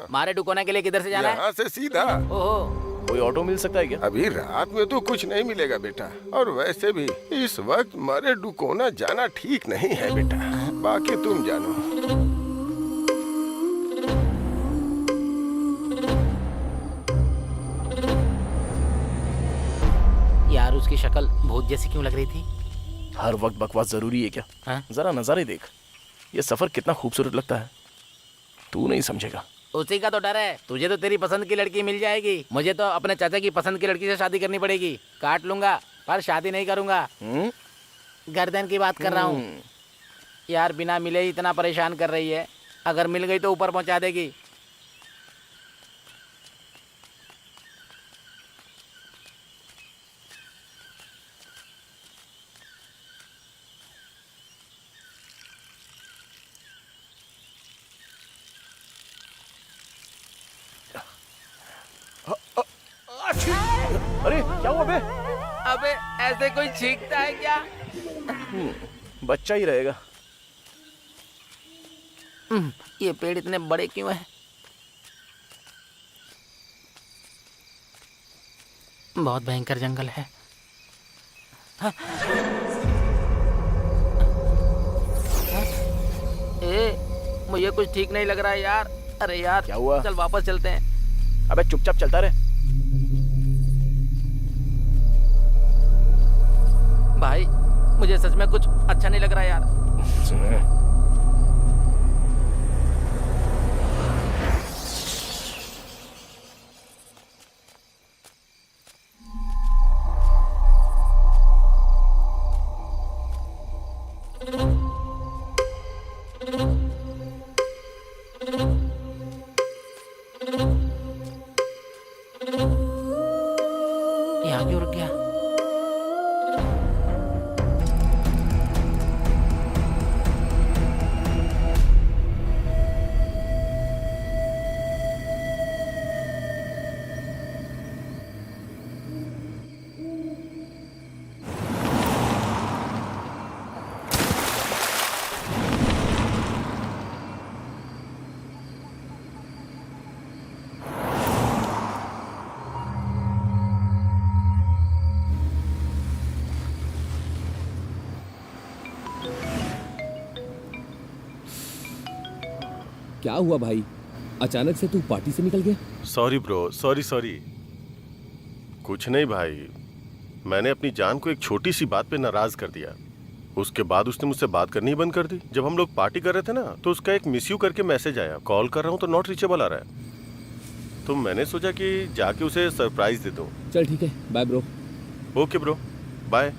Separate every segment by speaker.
Speaker 1: मारे डुकोना के लिए किधर से जाना है?
Speaker 2: यहाँ से सीधा।
Speaker 1: ओहो,
Speaker 3: कोई ऑटो मिल सकता है क्या?
Speaker 2: अभी रात में तो कुछ नहीं मिलेगा बेटा, और वैसे भी इस वक्त मारे डुकोना जाना ठीक नहीं है बेटा, बाकी तुम जानो।
Speaker 1: यार उसकी शक्ल भूत जैसी क्यों लग रही थी?
Speaker 3: हर वक्त बकवास जरूरी है क्या?
Speaker 1: हाँ?
Speaker 3: जरा नजारे देख, ये सफर कितना खूबसूरत लगता है, तू नहीं समझेगा।
Speaker 1: उसी का तो डर है, तुझे तो तेरी पसंद की लड़की मिल जाएगी, मुझे तो अपने चाचा की पसंद की लड़की से शादी करनी पड़ेगी। काट लूंगा पर शादी नहीं करूंगा। गर्दन की बात कर रहा हूँ यार, बिना मिले ही इतना परेशान कर रही है, अगर मिल गई तो ऊपर पहुंचा देगी।
Speaker 3: अरे क्या हुआ बे?
Speaker 1: अबे ऐसे कोई छींकता है क्या?
Speaker 3: बच्चा ही रहेगा।
Speaker 1: ये पेड़ इतने बड़े क्यों हैं? बहुत भयंकर जंगल है। हाँ। मुझे कुछ ठीक नहीं लग रहा है यार। अरे यार
Speaker 3: क्या हुआ?
Speaker 1: चल वापस चलते हैं।
Speaker 3: अबे चुपचाप चलता रहे।
Speaker 1: भाई मुझे सच में कुछ अच्छा नहीं लग रहा यार। यहाँ क्यों रुक गया?
Speaker 4: क्या हुआ भाई, अचानक से तू पार्टी से निकल गया?
Speaker 5: Sorry bro, sorry. कुछ नहीं भाई, मैंने अपनी जान को एक छोटी सी बात पे नाराज कर दिया। उसके बाद उसने मुझसे बात करनी ही बंद कर दी। जब हम लोग पार्टी कर रहे थे ना, तो उसका एक मिस यू करके मैसेज आया। कॉल कर रहा हूँ तो नॉट रीचेबल आ रहा है। तो मैंने सोचा कि जाके उसे सरप्राइज दे दूँ।
Speaker 4: चल ठीक है, bye bro.
Speaker 5: Okay bro, bye.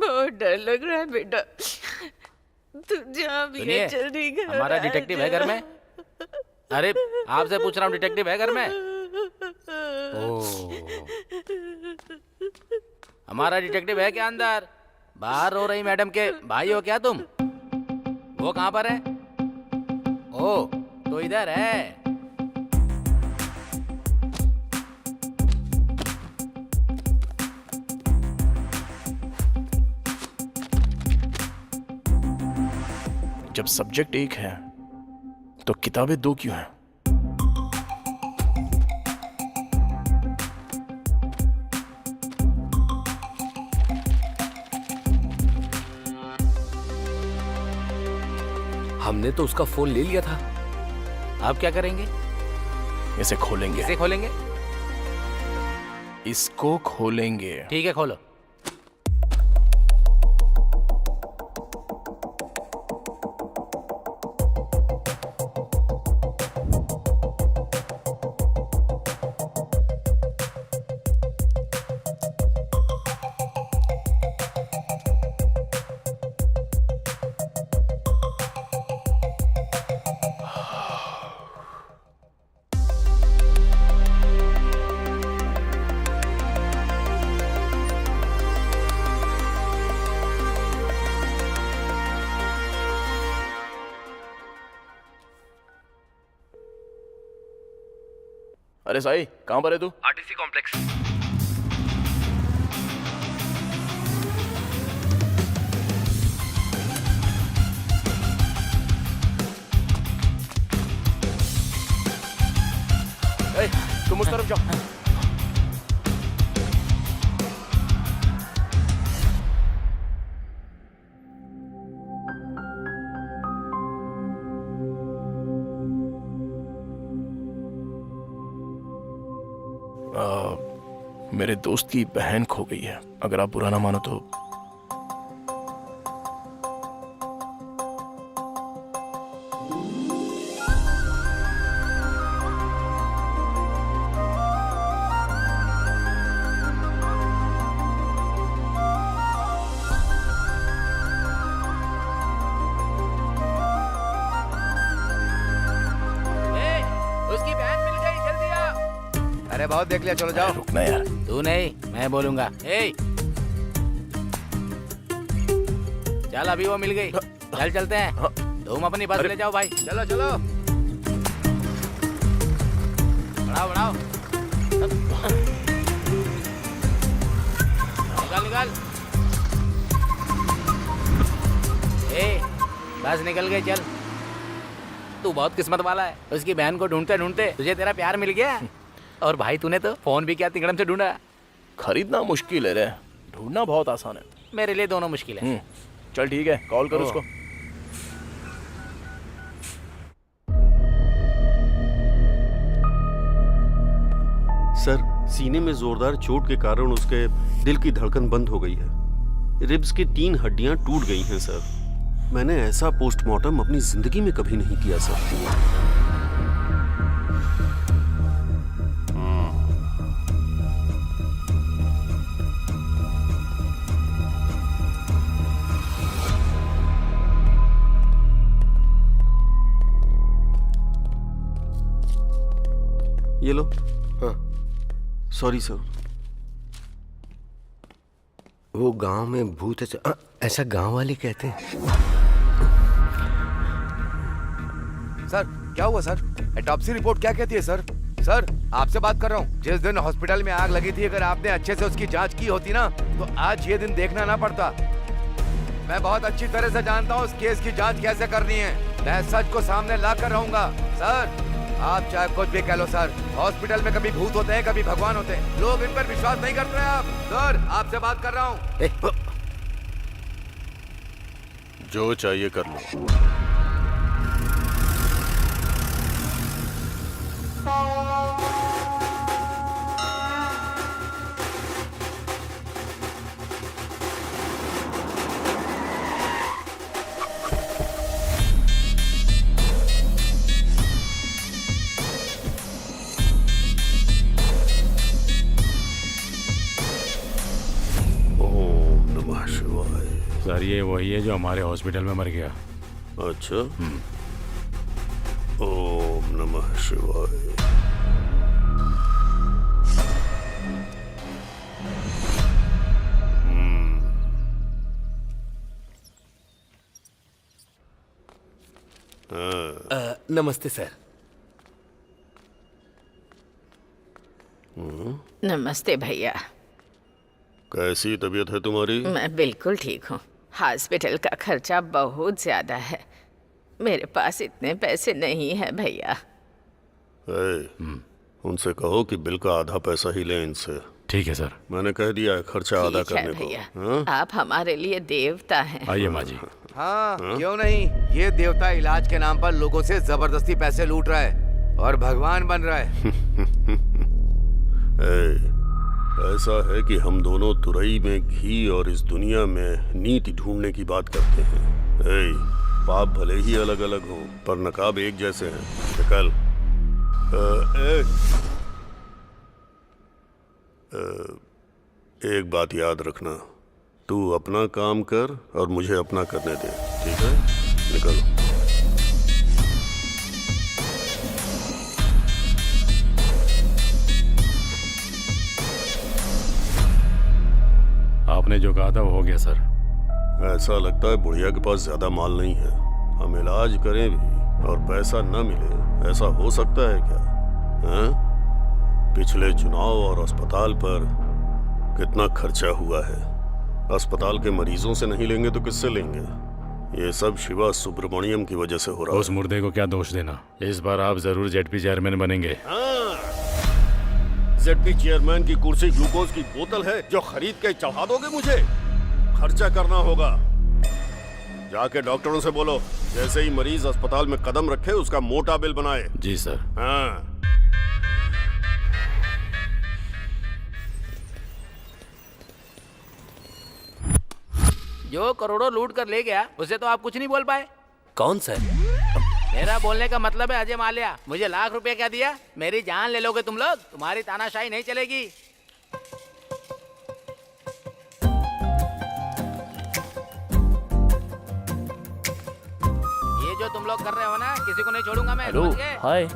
Speaker 6: बहुत डर लग रहा है बेटा। तू जहाँ भी
Speaker 1: सुनिए,
Speaker 6: है जल्दी घर
Speaker 1: हमारा
Speaker 6: आ
Speaker 1: डिटेक्टिव
Speaker 6: जा।
Speaker 1: है घर में? अरे आपसे पूछ रहा हूँ, डिटेक्टिव है घर में? हमारा डिटेक्टिव है क्या अंदर? बाहर रो रही मैडम के भाई हो क्या तुम? वो कहाँ पर है? ओ तो इधर है।
Speaker 3: जब सब्जेक्ट एक है तो किताबें दो क्यों हैं?
Speaker 4: हमने तो उसका फोन ले लिया था।
Speaker 1: आप क्या करेंगे?
Speaker 3: इसे खोलेंगे।
Speaker 1: इसे खोलेंगे?
Speaker 3: इसको खोलेंगे।
Speaker 1: ठीक है खोलो।
Speaker 3: अरे साई, कहाँ पर है तू?
Speaker 7: RTC complex.
Speaker 3: ए, तुम उस तरफ जाओ। मेरे दोस्त की बहन खो गई है। अगर आप बुरा ना मानो तो
Speaker 1: उसकी बहन मिल गई, जल्दी आ।
Speaker 7: अरे बहुत देख लिया, चलो जाओ।
Speaker 3: रुकना यार।
Speaker 1: तू नहीं, मैं बोलूंगा। ए चल, अभी वो मिल गई। चल चलते हैं। तुम अपनी बस ले जाओ भाई।
Speaker 7: चलो चलो।
Speaker 1: बढ़ाओ बढ़ाओ। निकाल निकाल। ए बस निकल गई, चल। तू बहुत किस्मत वाला है। उसकी बहन को ढूंढते ढूंढते तुझे तेरा प्यार मिल गया। और भाई तूने तो फोन भी क्या तिकड़म से ढूंढा।
Speaker 3: खरीदना मुश्किल है रे, ढूंढना बहुत आसान है।
Speaker 1: मेरे लिए दोनों मुश्किल है।
Speaker 3: चल ठीक है, कॉल कर उसको।
Speaker 8: सर, सीने में जोरदार चोट के कारण उसके दिल की धड़कन बंद हो गई है। रिब्स की 3 हड्डियां टूट गई हैं सर। मैंने ऐसा पोस्टमार्टम अपनी जिंदगी में कभी नहीं किया सर। ये लो।
Speaker 2: हाँ।
Speaker 8: Sorry sir.
Speaker 7: वो गांव में भूत है, ऐसा गांव वाले कहते हैं। सर क्या हुआ सर? ऑटोप्सी रिपोर्ट क्या कहती है सर? सर आपसे बात कर रहा हूँ। जिस दिन हॉस्पिटल में आग लगी थी, अगर आपने अच्छे से उसकी जांच की होती ना, तो आज ये दिन देखना ना पड़ता। मैं बहुत अच्छी तरह से जानता हूँ उस केस की जांच कैसे करनी है। मैं सच को सामने ला कर रहूंगा। सर आप चाहे कुछ भी कह लो सर, हॉस्पिटल में कभी भूत होते हैं, कभी भगवान होते हैं। लोग इन पर विश्वास नहीं करते हैं। आप सर आपसे बात कर रहा हूँ।
Speaker 5: जो चाहिए कर लो।
Speaker 8: ओम नमः शिवाय।
Speaker 9: सर ये वही है जो हमारे हॉस्पिटल में मर गया।
Speaker 8: अच्छा। ओम नमः शिवाय।
Speaker 4: नमस्ते सर।
Speaker 6: नमस्ते भैया।
Speaker 8: कैसी तबीयत है तुम्हारी?
Speaker 6: मैं बिल्कुल ठीक हूँ। हॉस्पिटल का खर्चा बहुत ज्यादा है, मेरे पास इतने पैसे नहीं है भैया।
Speaker 8: उनसे कहो कि बिल का आधा पैसा ही लें इनसे।
Speaker 9: ठीक है सर।
Speaker 8: मैंने कह दिया है खर्चा आधा
Speaker 6: ठीक है
Speaker 8: करने
Speaker 6: भैया,
Speaker 8: को।
Speaker 6: आप हमारे लिए देवता हैं।
Speaker 9: आइए माँ जी।
Speaker 7: हाँ, क्यों नहीं। ये देवता इलाज के नाम पर लोगों से जबरदस्ती पैसे लूट रहा है और भगवान बन रहा है।
Speaker 8: ऐसा है कि हम दोनों तुरई में घी और इस दुनिया में नीति ढूंढने की बात करते हैं। पाप भले ही अलग अलग हों पर नकाब एक जैसे हैं। निकल। एक बात याद रखना, तू अपना काम कर और मुझे अपना करने दे, ठीक है? निकल।
Speaker 9: आपने जो कहा था वो हो गया सर।
Speaker 8: ऐसा लगता है बुढ़िया के पास ज्यादा माल नहीं है। हम इलाज करें भी और पैसा न मिले, ऐसा हो सकता है क्या? हैं? पिछले चुनाव और अस्पताल पर कितना खर्चा हुआ है। अस्पताल के मरीजों से नहीं लेंगे तो किससे लेंगे? ये सब शिवा सुब्रमण्यम की वजह से हो रहा है।
Speaker 9: उस मुर्दे को क्या दोष देना। इस बार आप जरूर जेडपी चेयरमैन बनेंगे।
Speaker 8: जेडपी चेयरमैन की कुर्सी ग्लूकोज की बोतल है जो खरीद के चढ़ा दोगे मुझे? खर्चा करना होगा। जाके डॉक्टरों से बोलो जैसे ही मरीज अस्पताल में कदम रखे उसका मोटा बिल बनाए।
Speaker 9: जी सर।
Speaker 8: हाँ।
Speaker 1: जो करोड़ों लूट कर ले गया उसे तो आप कुछ नहीं बोल पाए।
Speaker 4: कौन सर?
Speaker 1: मेरा बोलने का मतलब है अजय माल्या। मुझे लाख रुपए क्या दिया? मेरी जान ले लोगे तुम लोग? तुम्हारी तानाशाही नहीं चलेगी। ये जो तुम लोग कर रहे हो ना, किसी को नहीं छोड़ूंगा मैं।
Speaker 3: हेलो,
Speaker 1: समझ गए?
Speaker 3: हाय।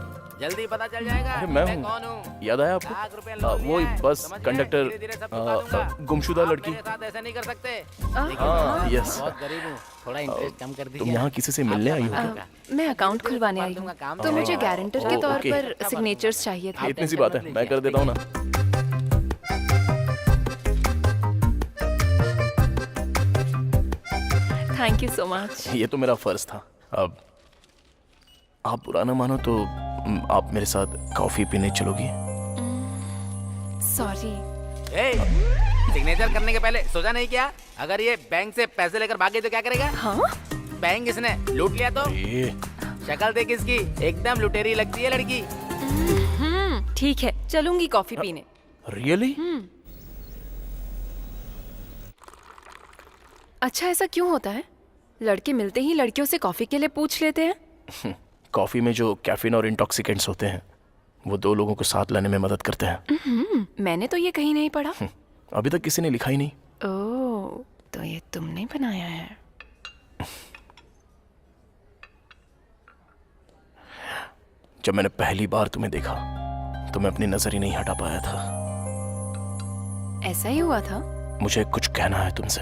Speaker 1: जल्दी पता चल जाएगा
Speaker 3: अरे मैं हूँ।
Speaker 1: कौन हूँ।
Speaker 3: याद आया आपको?
Speaker 1: लाख रुपए लोन
Speaker 3: वो
Speaker 1: लिया है,
Speaker 3: बस
Speaker 1: समझ गए?
Speaker 3: कंडक्टर
Speaker 1: धीरे-धीरे सब चुका दूंगा।
Speaker 3: गुमशुदा
Speaker 1: आप
Speaker 3: लड़की।
Speaker 1: मेरे साथ ऐसा नहीं कर सकते।
Speaker 3: हाँ, यस।
Speaker 1: बहुत गरीब हूँ, थोड़ा इंटरेस्ट कम कर दीजिए।
Speaker 3: तुम यहाँ किसी से मिलने आई हो?
Speaker 6: मैं अकाउंट खुलवाने आई हूँ, तो मुझे गारंटर के तौर
Speaker 3: ओके।
Speaker 6: पर सिग्नेचर्स चाहिए थे।
Speaker 3: इतनी सी बात है, मैं कर देता हूँ ना।
Speaker 6: Thank you so much.
Speaker 3: ये तो मेरा फर्ज था। अब आप बुरा ना मानो तो आप मेरे साथ कॉफी पीने चलोगी?
Speaker 6: सॉरी।
Speaker 1: सिग्नेचर करने के पहले सोचा नहीं क्या? अगर ये बैंक से पैसे लेकर भागे तो क्या करेगा?
Speaker 6: हाँ?
Speaker 1: बैंक इसने लूट लिया तो?
Speaker 3: ये
Speaker 1: शक्ल देख इसकी, एकदम लुटेरी लगती है लड़की।
Speaker 6: ठीक है, चलूंगी कॉफी पीने।
Speaker 3: रियली?
Speaker 6: अच्छा, ऐसा क्यों होता है? लड़के मिलते ही लड़कियों से कॉफी के लिए पूछ लेते हैं।
Speaker 3: कॉफी में जो कैफीन और इंटॉक्सिकेंट्स होते हैं वो दो लोगों को साथ लाने में मदद करते हैं।
Speaker 6: मैंने तो ये कहीं नहीं पढ़ा।
Speaker 3: अभी तक किसी ने लिखा ही नहीं।
Speaker 6: ओह, तो ये तुमने बनाया है।
Speaker 3: जब मैंने पहली बार तुम्हें देखा तो मैं अपनी नजर ही नहीं हटा पाया था।
Speaker 6: ऐसा ही हुआ था?
Speaker 3: मुझे कुछ कहना है तुमसे।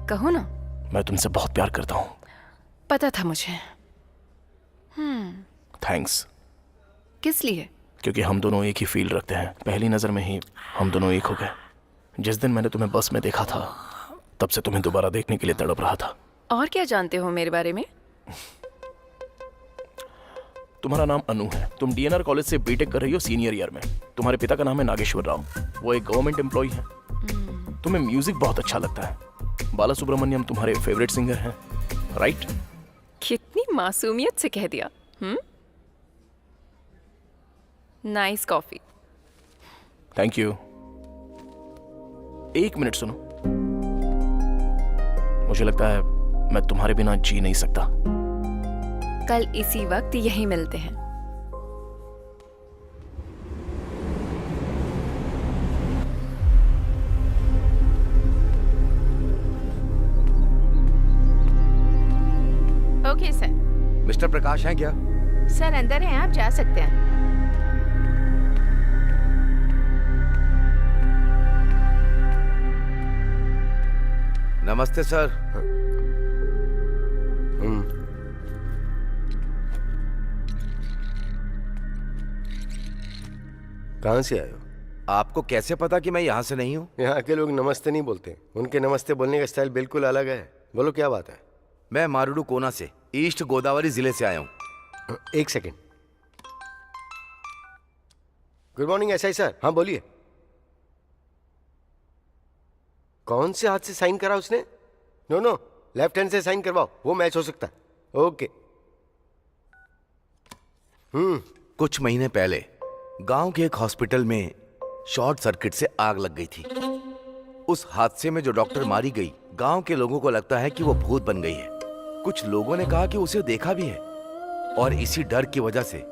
Speaker 6: कहो ना।
Speaker 3: मैं तुमसे बहुत प्यार करता हूँ।
Speaker 6: पता था मुझे।
Speaker 3: थैंक्स।
Speaker 6: किस लिए?
Speaker 3: क्योंकि हम दोनों एक ही फील रखते हैं। पहली नजर में ही हम दोनों एक हो गए। जिस दिन मैंने तुम्हें बस में देखा था तब से तुम्हें दोबारा देखने के लिए तड़प रहा था।
Speaker 6: और क्या जानते हो मेरे बारे में?
Speaker 3: तुम्हारा नाम अनु है। तुम डीएनआर कॉलेज से बीटेक कर रही हो सीनियर ईयर में। तुम्हारे पिता का नाम है नागेश्वर राव, वो एक गवर्नमेंट एम्प्लॉय है। तुम्हें म्यूजिक बहुत अच्छा लगता है। बाला सुब्रमण्यम तुम्हारे फेवरेट सिंगर हैं, राइट?
Speaker 6: कितनी मासूमियत से कह दिया। Nice coffee.
Speaker 3: Thank you. एक मिनट सुनो। मुझे लगता है मैं तुम्हारे बिना जी नहीं सकता।
Speaker 6: कल इसी वक्त यहीं मिलते हैं।
Speaker 7: मिस्टर प्रकाश हैं क्या?
Speaker 6: सर अंदर हैं, आप जा सकते हैं।
Speaker 7: नमस्ते सर।
Speaker 2: कहाँ से आए हो?
Speaker 7: आपको कैसे पता कि मैं यहाँ से नहीं हूँ?
Speaker 2: यहाँ के लोग नमस्ते नहीं बोलते, उनके नमस्ते बोलने का स्टाइल बिल्कुल अलग है। बोलो क्या बात है?
Speaker 7: मैं मारुडू कोना से, ईस्ट गोदावरी जिले से आया हूँ।
Speaker 2: एक second. Good morning SI sir. हाँ बोलिए। कौन से हाथ से साइन करा उसने? नो, लेफ्ट हैंड से साइन करवाओ, वो मैच हो सकता है। ओके।
Speaker 7: कुछ महीने पहले गांव के एक हॉस्पिटल में शॉर्ट सर्किट से आग लग गई थी। उस हादसे में जो डॉक्टर मारी गई, गांव के लोगों को लगता है कि वो भूत बन गई है। कुछ लोगों ने कहा कि उसे देखा भी है, और इसी डर की वजह से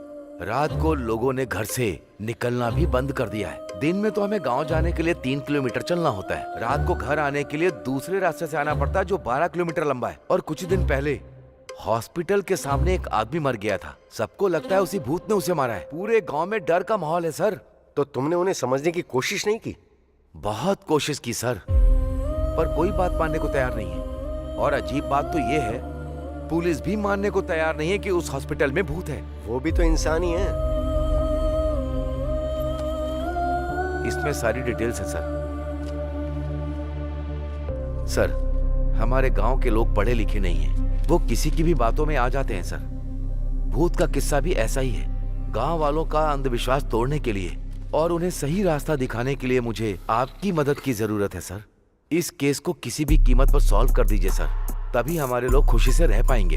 Speaker 7: रात को लोगों ने घर से निकलना भी बंद कर दिया है। दिन में तो हमें गांव जाने के लिए 3 किलोमीटर चलना होता है, रात को घर आने के लिए दूसरे रास्ते से आना पड़ता है जो 12 किलोमीटर लंबा है। और कुछ दिन पहले हॉस्पिटल के सामने एक आदमी मर गया था। सबको लगता है उसी भूत ने उसे मारा है। पूरे गांव में डर का माहौल है सर।
Speaker 2: तो तुमने उन्हें समझने की कोशिश नहीं की?
Speaker 7: बहुत कोशिश की सर, पर कोई बात मानने को तैयार नहीं है। और अजीब बात तो ये है, पुलिस भी मानने को तैयार नहीं है कि उस हॉस्पिटल में भूत है।
Speaker 2: वो भी तो इंसान ही है।
Speaker 7: इसमें सारी डिटेल्स है सर। सर, हमारे गांव के लोग पढ़े लिखे नहीं हैं, वो किसी की भी बातों में आ जाते हैं सर। भूत का किस्सा भी ऐसा ही है। गांव वालों का अंधविश्वास तोड़ने के लिए और उन्हें सही रास्ता दिखाने के लिए मुझे आपकी मदद की जरूरत है सर। इस केस को किसी भी कीमत पर सॉल्व कर दीजिए सर, तभी हमारे लोग खुशी से रह पाएंगे।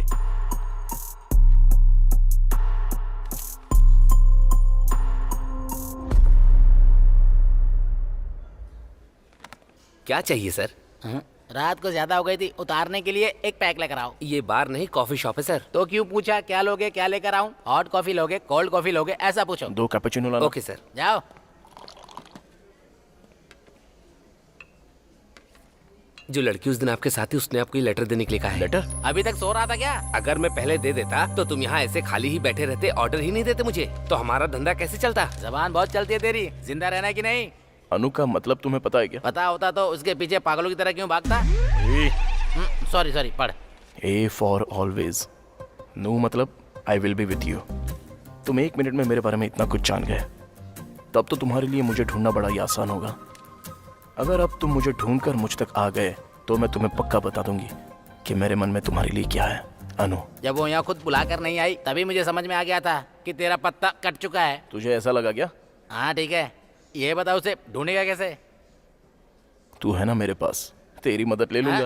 Speaker 4: क्या चाहिए सर?
Speaker 1: रात को ज्यादा हो गई थी, उतारने के लिए एक पैक लेकर आओ।
Speaker 4: ये बार नहीं, कॉफी शॉप है सर।
Speaker 1: तो क्यों पूछा क्या लोगे, क्या लेकर आऊं? हॉट कॉफी लोगे, कोल्ड कॉफी लोगे, ऐसा पूछो।
Speaker 3: 2 कैपुचिनो लाना।
Speaker 4: Okay sir.
Speaker 1: जाओ।
Speaker 4: जो लड़की उस दिन आपके साथ थी, उसने आपको ये लेटर देने के लिए कहा है।
Speaker 3: लेटर?
Speaker 1: अभी तक सो रहा था क्या?
Speaker 4: अगर मैं पहले दे देता तो तुम यहाँ ऐसे खाली ही बैठे रहते, ऑर्डर ही नहीं देते मुझे, तो हमारा धंधा कैसे चलता?
Speaker 1: जबान बहुत चलती है तेरी। जिंदा रहना है कि नहीं?
Speaker 3: अनु का मतलब तुम्हें पता है क्या?
Speaker 1: पता होता तो उसके पीछे पागलों की तरह क्यों भागता? सॉरी पढ़।
Speaker 3: A for always. No मतलब I will be with you. तुम 1 मिनट में मेरे बारे में इतना कुछ जान गए, तब तो तुम्हारे लिए मुझे ढूंढना बड़ा ही आसान होगा। अगर अब तुम मुझे ढूंढकर मुझ तक आ गए तो मैं तुम्हें पक्का बता दूंगी कि मेरे मन में तुम्हारे लिए क्या है। अनु,
Speaker 1: जब वो यहाँ खुद बुलाकर नहीं आई तभी मुझे समझ में आ गया था कि तेरा पत्ता कट चुका है।
Speaker 3: तुझे ऐसा लगा क्या?
Speaker 1: हाँ ठीक है, ये बता उसे ढूंढेगा कैसे?
Speaker 3: तू है ना मेरे पास, तेरी मदद ले लूंगा।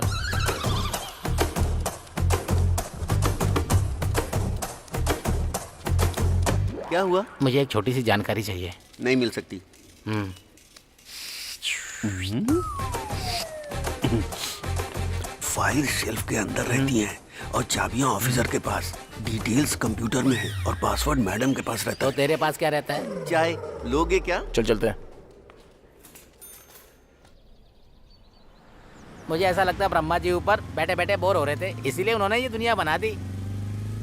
Speaker 8: क्या हुआ?
Speaker 1: मुझे एक छोटी सी जानकारी चाहिए।
Speaker 8: नहीं मिल सकती। फाइल शेल्फ के अंदर रहती हैं और चाबियां ऑफिसर के पास, डिटेल्स कंप्यूटर में है और पासवर्ड मैडम के पास रहता
Speaker 1: तो तेरे पास क्या रहता है?
Speaker 8: है। चाय लोगे क्या?
Speaker 3: चल चलते हैं।
Speaker 1: मुझे ऐसा लगता है ब्रह्मा जी ऊपर बैठे बैठे बोर हो रहे थे, इसीलिए उन्होंने ये दुनिया बना दी।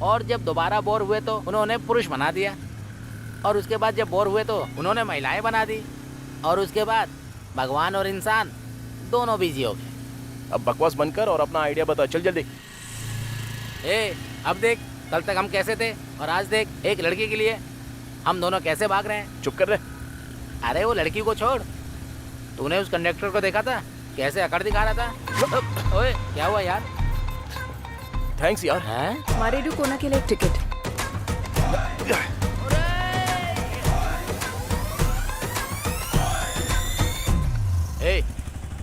Speaker 1: और जब दोबारा बोर हुए तो उन्होंने पुरुष बना दिया, और उसके बाद जब बोर हुए तो उन्होंने महिलाएं बना दी, और उसके बाद भगवान और इंसान दोनों बिजी हो गए।
Speaker 3: अब बकवास बनकर और अपना आइडिया बता, चल जल्दी।
Speaker 1: अब देख, कल तक हम कैसे थे और आज देख, एक लड़की के लिए हम दोनों कैसे भाग रहे हैं।
Speaker 3: चुप कर रहे।
Speaker 1: अरे वो लड़की को छोड़, तूने उस कंडक्टर को देखा था कैसे अकड़ दिखा रहा था? ओए क्या हुआ यार?
Speaker 3: थैंक्स यार।
Speaker 1: हैं?
Speaker 10: मारेडू कोना के लिए एक टिकट।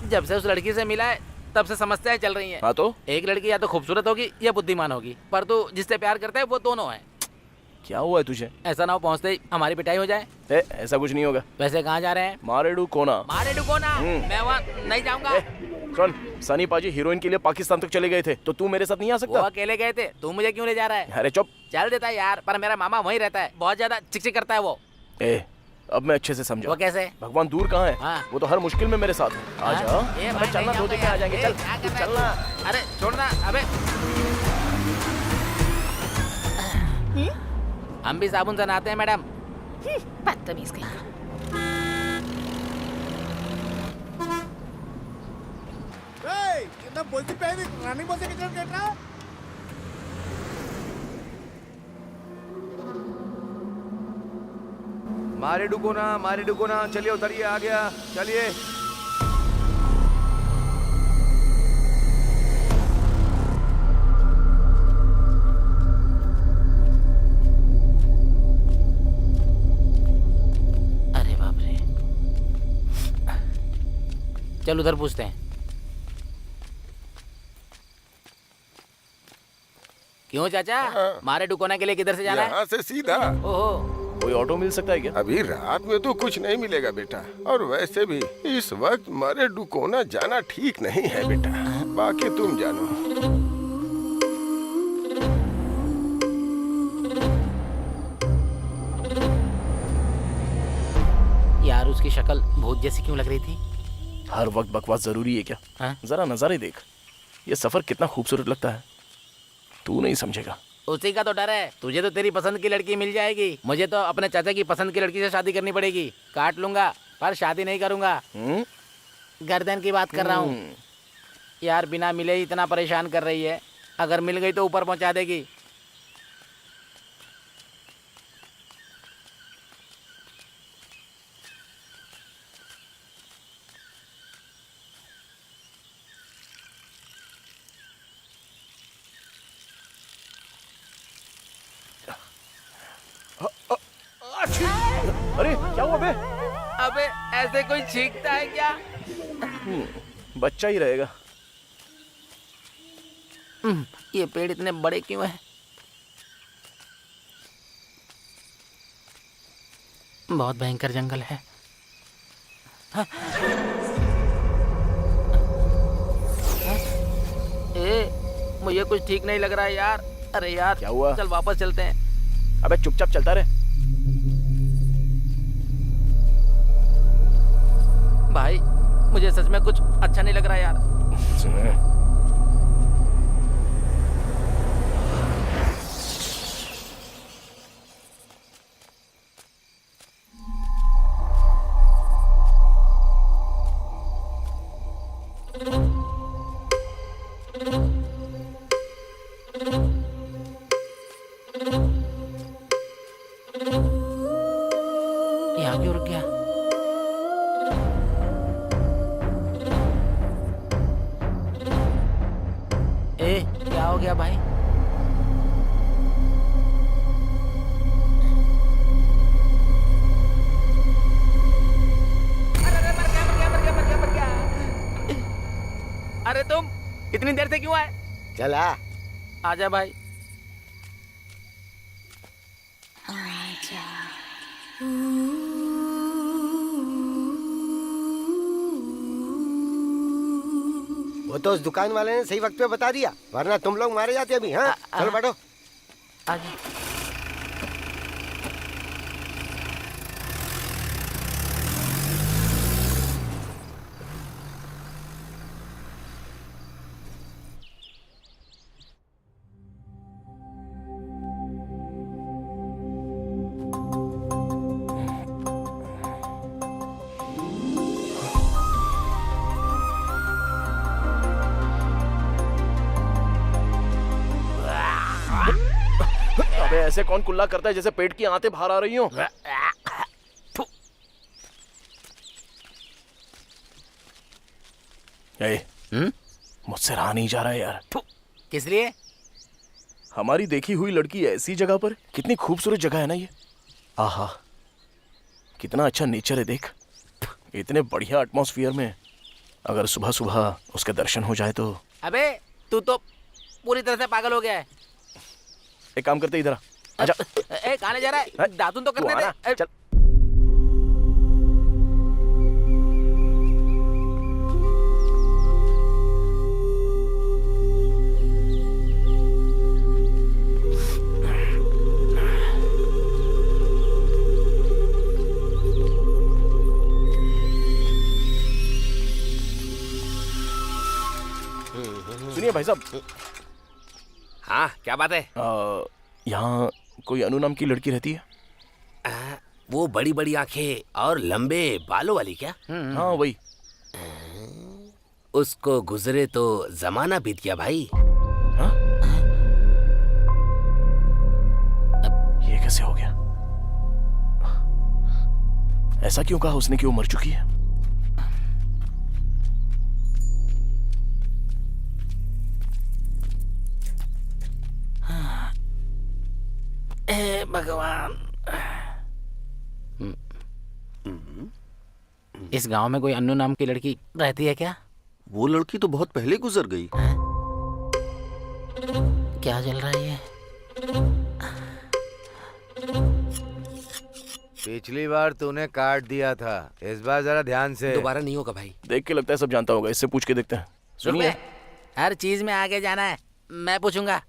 Speaker 1: जब से उस लड़की से मिला है तब से समस्याएं चल रही हैं।
Speaker 3: हाँ तो
Speaker 1: एक लड़की या तो खूबसूरत होगी या बुद्धिमान होगी, पर तू जिससे प्यार करता है वो दोनों है।
Speaker 3: क्या हुआ है तुझे?
Speaker 1: ऐसा ना हो पहुँचते ही हमारी पिटाई हो जाए।
Speaker 3: ऐसा कुछ नहीं होगा।
Speaker 1: वैसे कहाँ जा रहे हैं?
Speaker 3: मारेडू कोना।
Speaker 1: मारेडू कोना? मैं वहाँ नहीं जाऊंगा।
Speaker 3: सुन, सनी पाजी हीरोइन के लिए पाकिस्तान तक चले गए थे, तो तू मेरे साथ नहीं आ
Speaker 1: वो
Speaker 3: सकता?
Speaker 1: अकेले गए थे, तू मुझे क्यों ले जा रहा है?
Speaker 3: अरे चुप।
Speaker 1: चल देता है यार, पर मेरा मामा वहीं रहता है, बहुत ज्यादा चिकचिक करता है वो।
Speaker 3: अब मैं अच्छे से समझा।
Speaker 1: वो कैसे?
Speaker 3: भगवान दूर कहाँ है?
Speaker 1: हाँ।
Speaker 3: वो तो हर मुश्किल में मेरे साथ है। आजा। अबे चलना, 2 दिन में आ जाएंगे। चल चलना।
Speaker 1: अरे छोड़ना। अबे हम भी साबुन से नहाते हैं मैडम।
Speaker 6: बदतमीज कहीं का।
Speaker 7: मारे डुको ना, चलिए उतरिए, आ गया, चलिए।
Speaker 1: अरे बाप रे, चल उधर पूछते हैं। क्यों चाचा,
Speaker 2: हाँ।
Speaker 1: मारे डुकोना के लिए किधर से जाना है?
Speaker 2: यहाँ से सीधा।
Speaker 1: ओहो,
Speaker 3: कोई ऑटो मिल सकता है क्या?
Speaker 2: अभी रात में तो कुछ नहीं मिलेगा बेटा, और वैसे भी इस वक्त मारे डुकोना जाना ठीक नहीं है बेटा। बाकी तुम जानो।
Speaker 1: यार उसकी शक्ल भूत जैसी क्यों लग रही थी?
Speaker 3: हर वक्त बकवास जरूरी है क्या?
Speaker 1: हाँ?
Speaker 3: जरा नजारे देख, ये सफर कितना खूबसूरत लगता है, तू नहीं समझेगा।
Speaker 1: उसी का तो डर है। तुझे तो तेरी पसंद की लड़की मिल जाएगी, मुझे तो अपने चाचा की पसंद की लड़की से शादी करनी पड़ेगी। काट लूंगा पर शादी नहीं करूंगा। गर्दन की बात कर रहा हूँ यार, बिना मिले ही इतना परेशान कर रही है, अगर मिल गई तो ऊपर पहुंचा देगी।
Speaker 3: अरे क्या हुआ बे?
Speaker 1: अबे ऐसे कोई छींकता है क्या?
Speaker 3: बच्चा ही रहेगा।
Speaker 1: ये पेड़ इतने बड़े क्यों हैं? बहुत भयंकर जंगल है। हाँ। मुझे कुछ ठीक नहीं लग रहा है यार। अरे यार
Speaker 3: क्या हुआ?
Speaker 1: चल वापस चलते हैं।
Speaker 3: अबे चुपचाप चलता रहे।
Speaker 1: भाई मुझे सच में कुछ अच्छा नहीं लग रहा यार। यहाँ क्यों रुक गया? क्या हो गया भाई? अरे तुम इतनी देर से क्यों आए?
Speaker 10: चला
Speaker 1: आजा भाई।
Speaker 10: वो तो उस दुकान वाले ने सही वक्त पे बता दिया, वरना तुम लोग मारे जाते अभी। हाँ चलो बैठो।
Speaker 1: आजा।
Speaker 3: अबे ऐसे कौन कुल्ला करता है जैसे पेट की आंतें बाहर आ रही हो? मुझसे रहा नहीं जा रहा है यार।
Speaker 1: किस लिए?
Speaker 3: हमारी देखी हुई लड़की ऐसी जगह पर, कितनी खूबसूरत जगह है ना ये। आहा कितना अच्छा नेचर है देख। इतने बढ़िया एटमॉस्फेयर में अगर सुबह सुबह उसके दर्शन हो जाए तो।
Speaker 1: अबे तू तो पूरी तरह से पागल हो गया है।
Speaker 3: एक काम करते, इधर आ। आजा।
Speaker 1: कहां जा रहा है? दातुन तो करने दे।
Speaker 3: चल। सुनिए भाई साहब।
Speaker 4: हाँ क्या बात है?
Speaker 3: यहाँ कोई अनु नाम की लड़की रहती है?
Speaker 4: वो बड़ी बड़ी आंखें और लंबे बालों वाली क्या?
Speaker 3: हाँ वही।
Speaker 4: उसको गुजरे तो जमाना बीत गया भाई।
Speaker 3: हाँ? ये कैसे हो गया? ऐसा क्यों कहा उसने कि वो मर चुकी है?
Speaker 1: हे भगवान, इस गांव में कोई अन्नू नाम की लड़की रहती है क्या?
Speaker 8: वो लड़की तो बहुत पहले गुजर गई।
Speaker 1: क्या चल रहा है ये?
Speaker 7: पिछली बार तूने काट दिया था, इस बार जरा ध्यान से।
Speaker 4: दोबारा नहीं होगा भाई।
Speaker 3: देख के लगता है सब जानता होगा, इससे पूछ के देखते हैं।
Speaker 1: सुनिए,
Speaker 3: सुनिए,
Speaker 1: हर चीज में आगे जाना है, मैं पूछूंगा।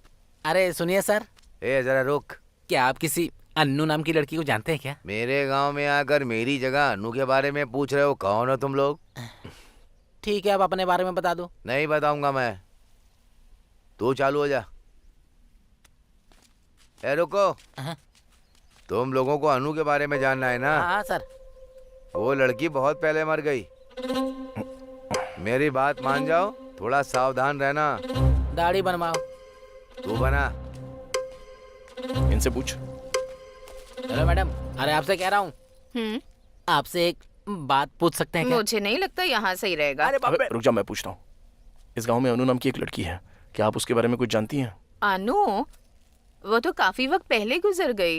Speaker 1: अरे सुनिए सर,
Speaker 7: ए जरा रुक।
Speaker 1: क्या आप किसी अन्नू नाम की लड़की को जानते हैं क्या?
Speaker 7: मेरे गांव में आकर मेरी जगह अनु के बारे में पूछ रहे हो? कौन हो तुम लोग?
Speaker 1: ठीक है, आप अपने बारे में बता दो।
Speaker 7: नहीं बताऊंगा मैं। तू चालू हो जा। ए रुको,
Speaker 1: हाँ।
Speaker 7: तुम लोगों को अनु के बारे में जानना है ना?
Speaker 1: हाँ सर।
Speaker 7: वो लड़की बहुत पहले मर गई। मेरी बात मान जाओ, थोड़ा सावधान रहना।
Speaker 1: दाढ़ी बनवाओ।
Speaker 7: तू बना।
Speaker 3: इनसे पूछ।
Speaker 1: हेलो मैडम, अरे आपसे कह रहा हूँ, आपसे एक बात पूछ सकते हैं क्या?
Speaker 6: मुझे नहीं लगता यहाँ सही रहेगा।
Speaker 3: अबे, रुक जा, मैं पूछता हूँ। इस गांव में अनु नाम की एक लड़की है, क्या आप उसके बारे में कुछ जानती हैं?
Speaker 6: अनु, वो तो काफी वक्त पहले गुजर गई।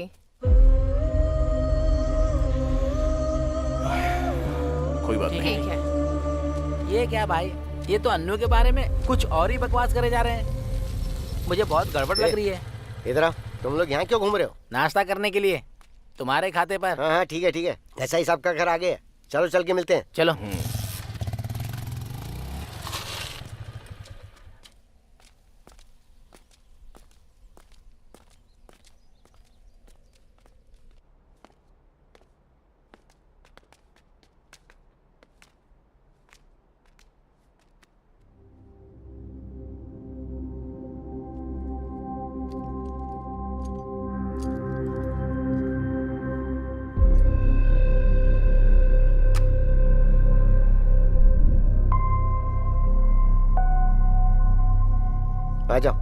Speaker 3: कोई बात नहीं।
Speaker 6: ठीक है।
Speaker 1: ये क्या भाई, ये तो अन्नू के बारे में कुछ और ही बकवास करे जा रहे हैं। मुझे बहुत गड़बड़ लग रही है।
Speaker 10: इधर आओ, तुम लोग यहाँ क्यों घूम रहे हो?
Speaker 1: नाश्ता करने के लिए, तुम्हारे खाते पर।
Speaker 10: हाँ हाँ ठीक है ठीक है, ऐसा ही सबका घर आगे है। चलो चल के मिलते हैं।
Speaker 1: चलो।
Speaker 10: आ जाओ।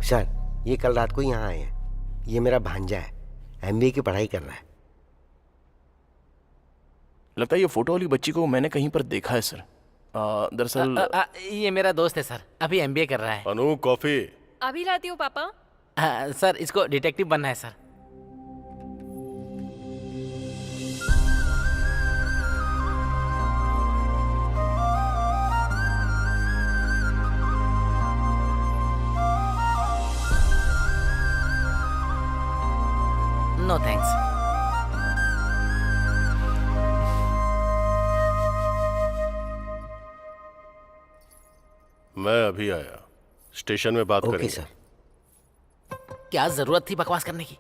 Speaker 10: सर, ये कल रात को यहाँ आए हैं। ये मेरा भांजा है, एमबीए की पढ़ाई कर रहा है।
Speaker 3: लगता है ये फोटो वाली बच्ची को मैंने कहीं पर देखा है सर। दरअसल
Speaker 1: ये मेरा दोस्त है सर, अभी एमबीए कर रहा है।
Speaker 5: अनु कॉफी।
Speaker 11: अभी लाती हूँ पापा।
Speaker 1: सर, इसको डिटेक्टिव बनना है सर। No thanks.
Speaker 5: मैं अभी आया, स्टेशन में बात
Speaker 10: ओके
Speaker 5: करेंगे।
Speaker 10: सर।
Speaker 1: क्या जरूरत थी बकवास करने की?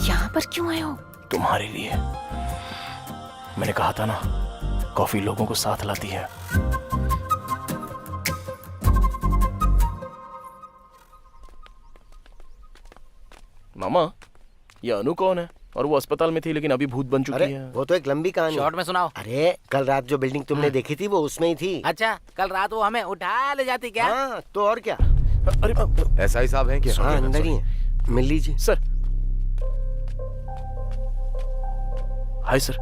Speaker 6: यहाँ पर क्यों आए हो?
Speaker 3: तुम्हारे लिए। मैंने कहा था ना, कॉफी लोगों को साथ लाती है। मामा, ये अनु कौन है? और वो अस्पताल में थी लेकिन अभी भूत बन चुकी
Speaker 10: अरे
Speaker 3: है।
Speaker 10: वो तो एक लंबी कहानी।
Speaker 1: शॉर्ट में सुनाओ।
Speaker 10: अरे कल रात जो बिल्डिंग तुमने देखी थी वो उसमें ही थी।
Speaker 1: अच्छा, कल रात वो हमें उठा ले जाती क्या?
Speaker 10: हाँ तो और क्या।
Speaker 3: अरे
Speaker 7: ऐसा ही साहब है क्या?
Speaker 10: हाँ अंदर ही है, मिल लीजिए।
Speaker 3: सर, हाय सर,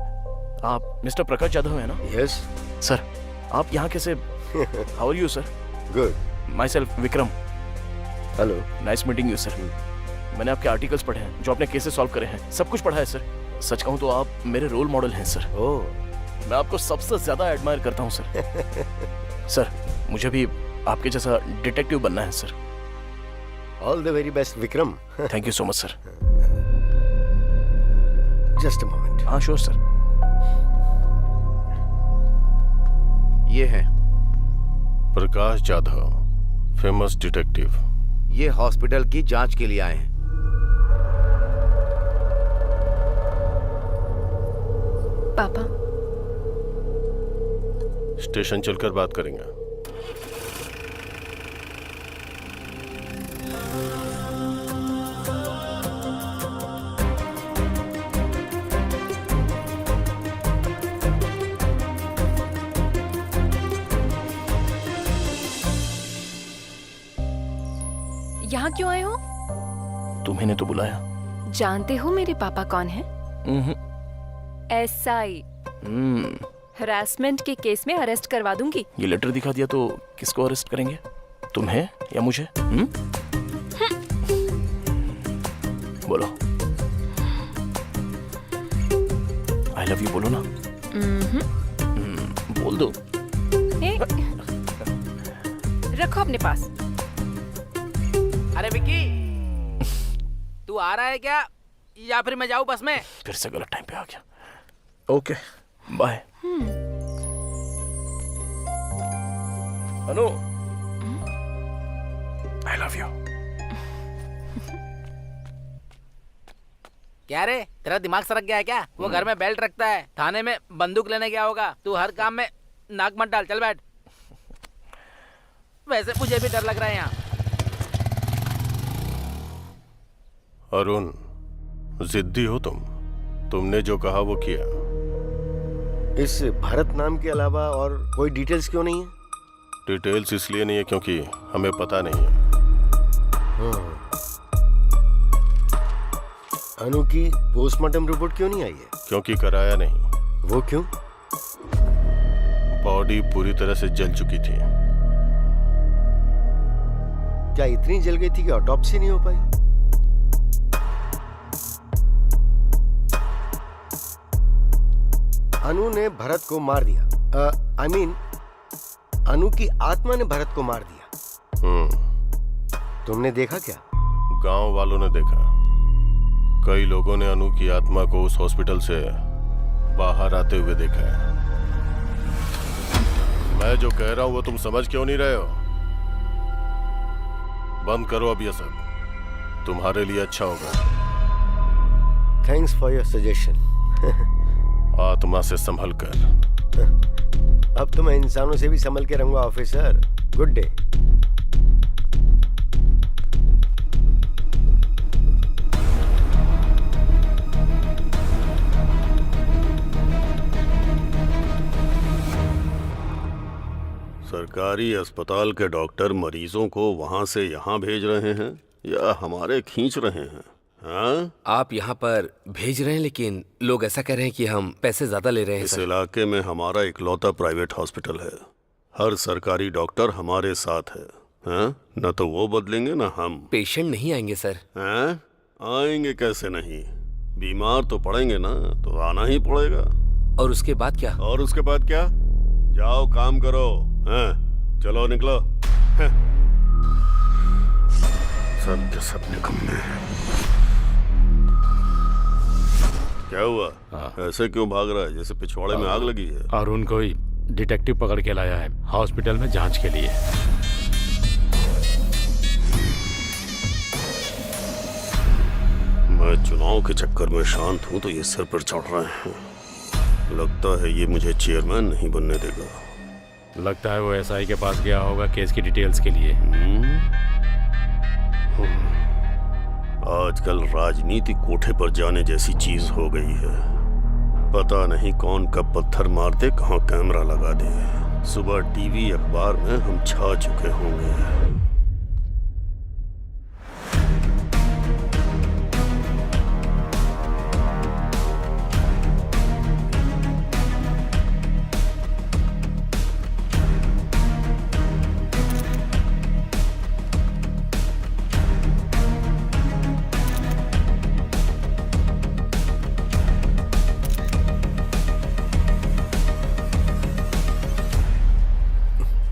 Speaker 3: आप मिस्टर प्रकाश यादव है ना?
Speaker 10: यस
Speaker 3: सर, आप यहाँ कैसे? How are you sir?
Speaker 10: Good.
Speaker 3: Myself Vikram.
Speaker 10: Hello.
Speaker 3: Nice meeting you sir. मैंने आपके आर्टिकल्स पढ़े हैं, जो आपने केसेस सॉल्व करे हैं, सब कुछ पढ़ा है सर। सच कहूँ तो आप मेरे रोल मॉडल हैं सर।
Speaker 10: ओह,
Speaker 3: मैं आपको सबसे ज्यादा एडमायर करता हूँ सर। सर, मुझे भी आपके जैसा डिटेक्टिव बनना है sir.
Speaker 10: All the very best Vikram.
Speaker 3: Thank you so much sir.
Speaker 10: Just a moment.
Speaker 3: हाँ श्योर सर।
Speaker 7: ये है,
Speaker 5: प्रकाश जाधव, फेमस डिटेक्टिव।
Speaker 7: ये हॉस्पिटल की जांच के लिए आए हैं।
Speaker 11: पापा,
Speaker 5: स्टेशन चलकर बात करेंगे।
Speaker 11: यहाँ क्यों आए हो?
Speaker 3: तुम्हें तो बुलाया।
Speaker 11: जानते हो मेरे पापा कौन है? SI। हरासमेंट के केस में अरेस्ट करवा दूंगी।
Speaker 3: ये लेटर दिखा दिया तो किसको अरेस्ट करेंगे? तुम्हें या मुझे? बोलो। आई लव यू बोलो ना। बोल दो।
Speaker 11: रखो अपने पास।
Speaker 1: अरे विक्की, तू आ रहा है क्या या फिर मैं जाऊं बस में?
Speaker 3: फिर से गलत टाइम पे आ गया। Okay bye. Anu, I love you.
Speaker 1: क्या रे, तेरा दिमाग सरक गया है क्या? वो घर में बेल्ट रखता है, थाने में बंदूक लेने गया होगा। तू हर काम में नाक मत डाल, चल बैठ। वैसे मुझे भी डर लग रहा है यहाँ।
Speaker 5: अरुण, जिद्दी हो तुम। तुमने जो कहा वो किया।
Speaker 10: इस भरत नाम के अलावा और कोई डिटेल्स क्यों नहीं है?
Speaker 5: डिटेल्स इसलिए नहीं है क्योंकि हमें पता नहीं है।
Speaker 10: अनु की पोस्टमार्टम रिपोर्ट क्यों नहीं आई है?
Speaker 5: क्योंकि कराया नहीं।
Speaker 10: वो क्यों?
Speaker 5: बॉडी पूरी तरह से जल चुकी थी।
Speaker 10: क्या इतनी जल गई थी कि ऑटोप्सी नहीं हो पाई? अनु ने भरत को मार दिया। I mean, अनु की आत्मा ने भरत को मार दिया। तुमने देखा क्या?
Speaker 5: गांव वालों ने देखा। कई लोगों ने अनु की आत्मा को उस हॉस्पिटल से बाहर आते हुए देखा है। मैं जो कह रहा हूं वो तुम समझ क्यों नहीं रहे हो? बंद करो अब ये सब, तुम्हारे लिए अच्छा होगा।
Speaker 10: Thanks for your suggestion.
Speaker 5: आत्मा से संभल कर।
Speaker 10: अब तो मैं इंसानों से भी संभल के रहूंगा ऑफिसर। Good day.
Speaker 8: सरकारी अस्पताल के डॉक्टर मरीजों को वहां से यहाँ भेज रहे हैं या हमारे खींच रहे हैं? हाँ?
Speaker 4: आप यहाँ पर भेज रहे हैं, लेकिन लोग ऐसा कह रहे हैं कि हम पैसे ज्यादा ले रहे हैं।
Speaker 8: इस इलाके में हमारा इकलौता प्राइवेट हॉस्पिटल है। हर सरकारी डॉक्टर हमारे साथ है। हाँ? न तो वो बदलेंगे न हम।
Speaker 4: पेशेंट नहीं आएंगे सर।
Speaker 8: हाँ? आएंगे कैसे नहीं? बीमार तो पड़ेंगे ना, तो आना ही पड़ेगा।
Speaker 4: और उसके बाद क्या?
Speaker 8: और उसके बाद क्या? जाओ काम करो। हाँ? चलो निकलो। हाँ? सब के सब निकम्मे हैं। क्या हुआ? ऐसे क्यों भाग रहा है जैसे पिछवाड़े में आग लगी है?
Speaker 9: अरुण कोई डिटेक्टिव पकड़ के लाया है हॉस्पिटल में जांच के लिए।
Speaker 8: मैं चुनाव के चक्कर में शांत हूं तो ये सिर पर चढ़ रहे हैं। लगता है ये मुझे चेयरमैन नहीं बनने देगा।
Speaker 9: लगता है वो SI के पास गया होगा केस की डिटेल्स के लिए।
Speaker 8: आजकल राजनीति कोठे पर जाने जैसी चीज हो गई है। पता नहीं कौन कब पत्थर मार दे, कहाँ कैमरा लगा दे। सुबह टीवी अखबार में हम छा चुके होंगे।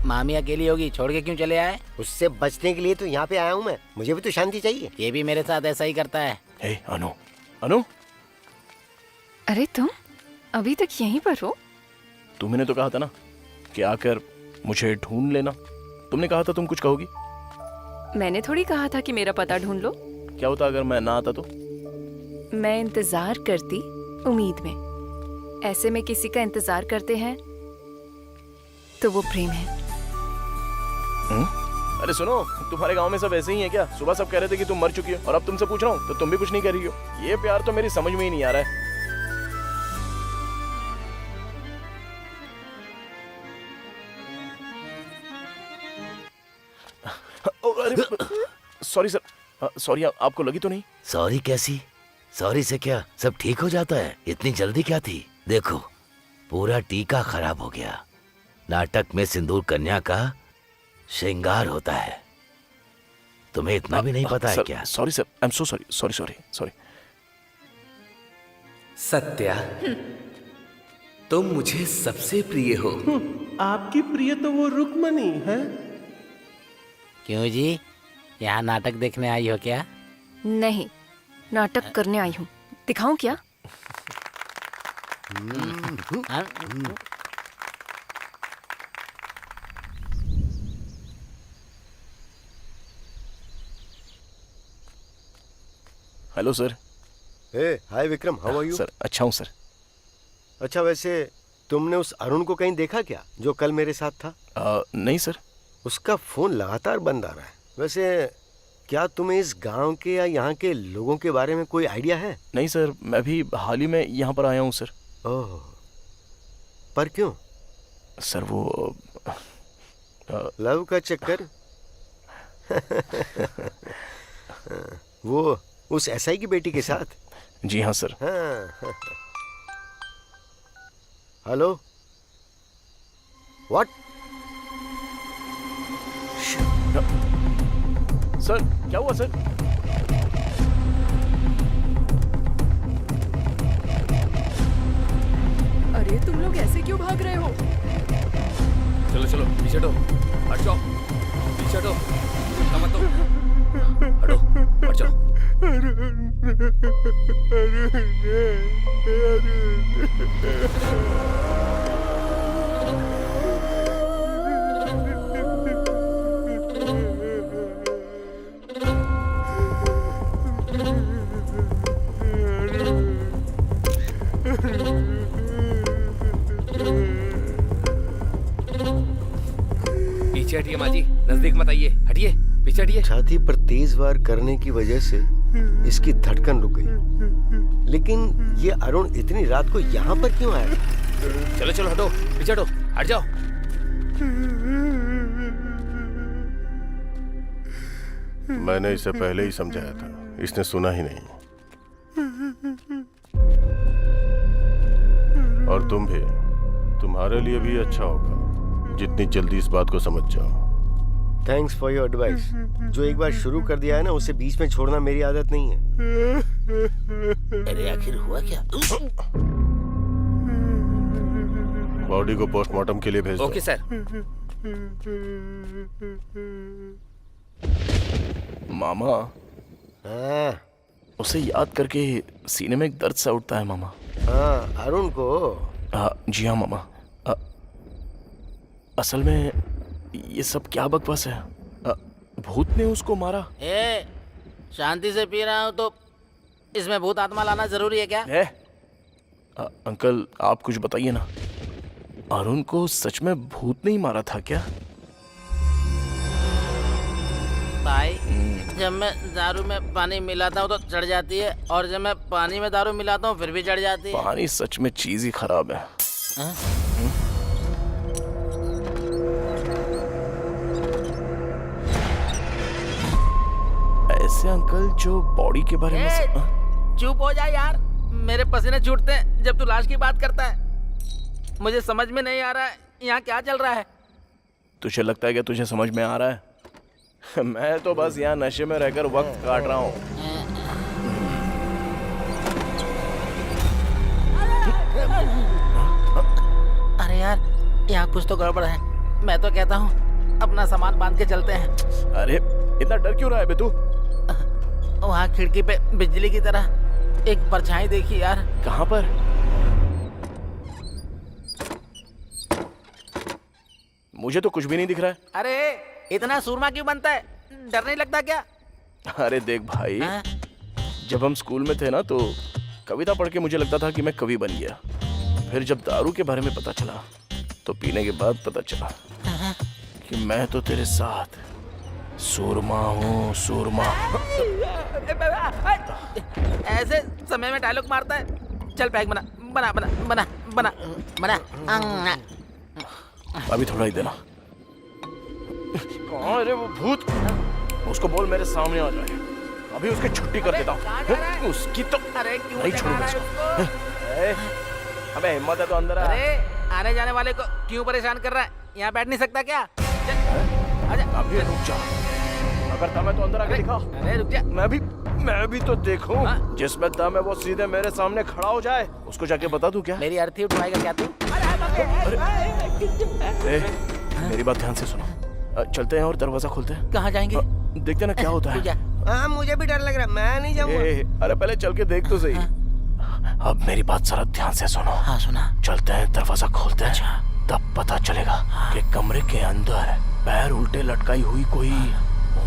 Speaker 1: मामी अकेली होगी, छोड़ के क्यों चले आए?
Speaker 10: उससे बचने के लिए तो यहाँ पे आया हूँ मैं। मुझे भी तो शांति चाहिए।
Speaker 1: ये भी मेरे साथ ऐसा ही करता है।
Speaker 3: हे अनु, अनु,
Speaker 11: अरे तुम अभी तक यहीं पर हो?
Speaker 3: तुमने तो कहा था ना कि आकर मुझे ढूंढ लेना। तुमने कहा था तुम कुछ कहोगी।
Speaker 11: मैंने थोड़ी कहा था कि मेरा पता ढूंढ लो।
Speaker 3: क्या होता अगर मैं ना आता तो?
Speaker 11: मैं इंतजार करती, उम्मीद में। ऐसे में किसी का इंतजार करते हैं तो वो प्रेम है।
Speaker 3: अरे सुनो, तुम्हारे गांव में सब ऐसे ही है क्या? सुबह सब कह रहे थे कि तुम मर चुकी हो और अब तुमसे पूछ रहा हूँ तो तुम भी कुछ नहीं कह रही हो। ये प्यार तो मेरी समझ में ही नहीं आ रहा है। सॉरी सर, सॉरी, आपको लगी तो नहीं?
Speaker 12: सॉरी कैसी? सॉरी से क्या सब ठीक हो जाता है? इतनी जल्दी क्या थी? देखो, पूरा टीका खराब हो गया। नाटक में सिंदूर कन्या का श्रृंगार होता है, तुम्हें इतना भी नहीं पता है क्या?
Speaker 3: Sorry sir, I am so sorry, sorry sorry sorry.
Speaker 4: Satya, तुम मुझे सबसे प्रिय हो।
Speaker 2: आपकी प्रिय तो वो रुक्मणी है।
Speaker 1: क्यों जी, यहाँ नाटक देखने आई हो क्या?
Speaker 11: नहीं, नाटक करने आई हूँ। दिखाऊं क्या?
Speaker 3: Hello sir.
Speaker 10: Hi Vikram, how are you?
Speaker 3: Sir अच्छा हूँ सर।
Speaker 10: अच्छा, वैसे तुमने उस अरुण को कहीं देखा क्या, जो कल मेरे साथ था?
Speaker 3: नहीं सर।
Speaker 10: उसका फोन लगातार बंद आ रहा है। वैसे क्या तुम्हें इस गांव के या यहाँ के लोगों के बारे में कोई आइडिया है?
Speaker 3: नहीं सर, मैं भी हाल ही में यहाँ पर आया हूँ सर।
Speaker 10: ओह, पर क्यों?
Speaker 3: सर वो
Speaker 10: लव का चक्कर? वो उस एसआई की बेटी के साथ?
Speaker 3: जी हाँ सर।
Speaker 10: हाँ। Hello, what?
Speaker 3: सर क्या हुआ सर?
Speaker 11: अरे तुम लोग ऐसे क्यों भाग रहे हो?
Speaker 4: चलो चलो, पीछे हटो, हट जाओ, पीछे हटो, मत दो, हटो, हट जाओ। पीछे हटिए माँ जी, नजदीक मत आइए, हटिए, पीछे हटिए।
Speaker 10: छाती पर तेज वार करने की वजह से इसकी धड़कन रुक गई। लेकिन ये अरुण इतनी रात को यहाँ पर क्यों आया?
Speaker 4: चलो चलो, हटो, पीछे हटो, हट जाओ।
Speaker 5: मैंने इसे पहले ही समझाया था, इसने सुना ही नहीं। और तुम भी, तुम्हारे लिए भी अच्छा होगा जितनी जल्दी इस बात को समझ जाओ।
Speaker 10: Thanks for your advice. जो एक बार शुरू कर दिया है ना, उसे बीच में छोड़ना मेरी आदत नहीं है।
Speaker 12: अरे आखिर हुआ क्या?
Speaker 5: बॉडी को पोस्टमार्टम के लिए भेज दो।
Speaker 4: Okay sir.
Speaker 3: मामा,
Speaker 10: हाँ
Speaker 3: उसे याद करके सीने में एक दर्द सा उठता है मामा।
Speaker 10: हाँ, अरुण को?
Speaker 3: जी हाँ मामा। असल में ये सब क्या बकवास है? भूत ने उसको मारा?
Speaker 1: शांति से पी रहा हूँ तो इसमें भूत आत्मा लाना जरूरी है क्या?
Speaker 3: अंकल आप कुछ बताइए ना, अरुण को सच में भूत नहीं मारा था क्या?
Speaker 1: भाई, जब मैं दारू में पानी मिलाता हूँ तो चढ़ जाती है, और जब मैं पानी में दारू मिलाता हूँ फिर भी चढ़ जाती है।
Speaker 3: पानी सच में चीज ही खराब है। ऐसे अंकल जो बॉडी के बारे में
Speaker 1: चुप हो जा यार, मेरे पसीने छूटते हैं जब तू लाश की बात करता है। मुझे समझ में नहीं आ रहा है यहाँ क्या चल रहा है।
Speaker 3: तुझे लगता है कि तुझे समझ में आ रहा है? मैं तो बस यहाँ नशे में रहकर वक्त काट रहा हूँ।
Speaker 1: अरे यार, यहाँ कुछ तो गड़बड़ है। मैं तो कहता हूँ अपना सामान बांध के चलते हैं।
Speaker 3: अरे इतना डर क्यों रहा है बे तू?
Speaker 1: वहाँ खिड़की पे बिजली की तरह एक परछाई देखी यार।
Speaker 3: कहाँ पर? मुझे तो कुछ भी नहीं दिख रहा है।
Speaker 1: अरे इतना सूरमा क्यों बनता है? डर नहीं लगता क्या?
Speaker 3: अरे देख भाई, जब हम स्कूल में थे ना तो कविता पढ़ के मुझे लगता था कि मैं कवि बन गया। फिर जब दारू के बारे में पता चला तो पीने के बाद पता चला कि मैं तो तेरे साथ सूरमा हूँ, सूरमा।
Speaker 1: ऐसे समय में डायलॉग मारता है। चल पैक बना बना बना बना बना बना।
Speaker 3: अभी थोड़ा ही देना। कहाँ है रे वो भूत? उसको बोल मेरे सामने आ जाए। अभी उसकी छुट्टी कर देता हूँ। उसकी तो नहीं छोड़ूंगा इसको। अबे हिम्मत है तो अंदर आ।
Speaker 1: अरे आने जाने वाले को क्यों परेशान कर रहा है? यहाँ बैठ नहीं सकता क्या? आजा।
Speaker 3: अभी रुक जा। अगर दम है तो अंदर आके दिखा।
Speaker 1: अरे रुक जा।
Speaker 3: मैं भी तो देखूं। जिसमें दम है वो सीधे मेरे सामने खड़ा हो जाए। उसको जाके बता दूं क्या?
Speaker 1: मेरी अर्थी उठवाएगा क्या तू?
Speaker 3: मेरी बात ध्यान से सुनो। चलते हैं और दरवाजा खोलते हैं।
Speaker 1: कहाँ जाएंगे?
Speaker 3: देखते ना क्या होता है।
Speaker 10: हाँ मुझे भी डर लग रहा है, मैं नहीं जाऊंगा।
Speaker 3: अरे पहले चल के देख तो सही। अब मेरी बात जरा ध्यान से सुनो।
Speaker 1: हाँ सुना।
Speaker 3: चलते हैं, दरवाजा खोलते हैं। तब पता चलेगा कि कमरे के अंदर पैर उल्टे लटकाई हुई कोई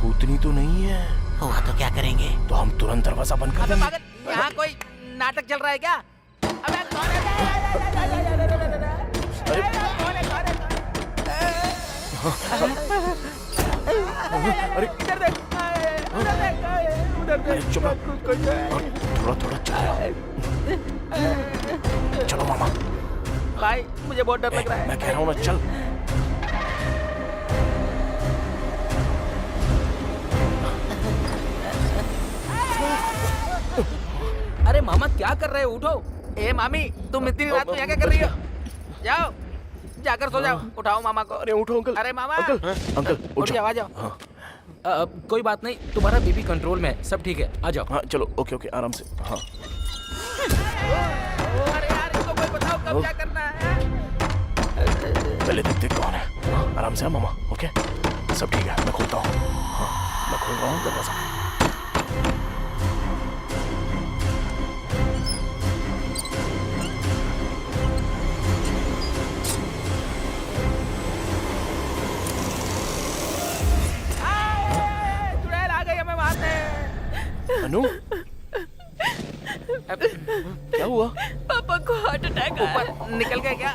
Speaker 3: भूतनी तो नहीं है।
Speaker 1: हुआ तो क्या करेंगे?
Speaker 3: तो हम तुरंत दरवाजा बंद कर देंगे।
Speaker 1: यहाँ कोई नाटक चल रहा है क्या? अबे कौन
Speaker 3: अरे
Speaker 1: इधर देख, उधर देख।
Speaker 3: चुप थोड़ा थोड़ा चलो मामा।
Speaker 1: भाई मुझे बहुत डर लग रहा है।
Speaker 3: मैं कह रहा हूँ ना, चल।
Speaker 1: अरे मामा क्या कर रहे हो? उठो। ए मामी तुम इतनी रात को यहाँ क्या कर रही हो? जाओ जाकर सो जाओ। उठाओ मामा को।
Speaker 3: अरे उठो अंकल।
Speaker 1: अरे मामा।
Speaker 3: अंकल
Speaker 1: उठ जाओ, आ जाओ। कोई बात नहीं, तुम्हारा बीपी कंट्रोल में है, सब ठीक है, आ जाओ।
Speaker 3: हाँ चलो, ओके ओके, आराम से। हाँ
Speaker 1: अरे यार इसको कोई बताओ कब क्या करना है।
Speaker 3: पहले देखते कौन है। आराम से। मामा ओके, सब ठीक है। मैं खोलता हूँ। हाँ मैं खोल रहा हूँ दरवाजा। अनु क्या हुआ?
Speaker 6: पापा को हार्ट अटैक आया।
Speaker 1: ऊपर निकल गए क्या?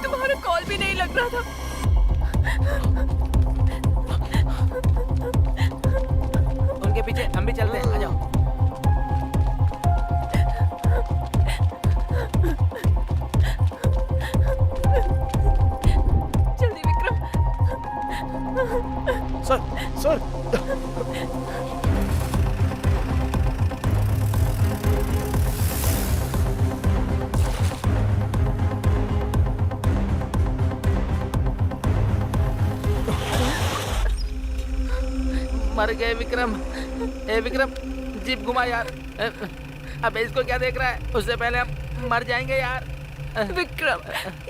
Speaker 6: तुम्हारा कॉल भी नहीं लग रहा था।
Speaker 1: उनके पीछे हम भी चलते हैं, आ जाओ।
Speaker 6: जल्दी विक्रम।
Speaker 3: सर
Speaker 1: मर गए विक्रम। ए विक्रम जीप घुमा यार। अबे इसको क्या देख रहा है? उससे पहले हम मर जाएंगे यार।
Speaker 6: विक्रम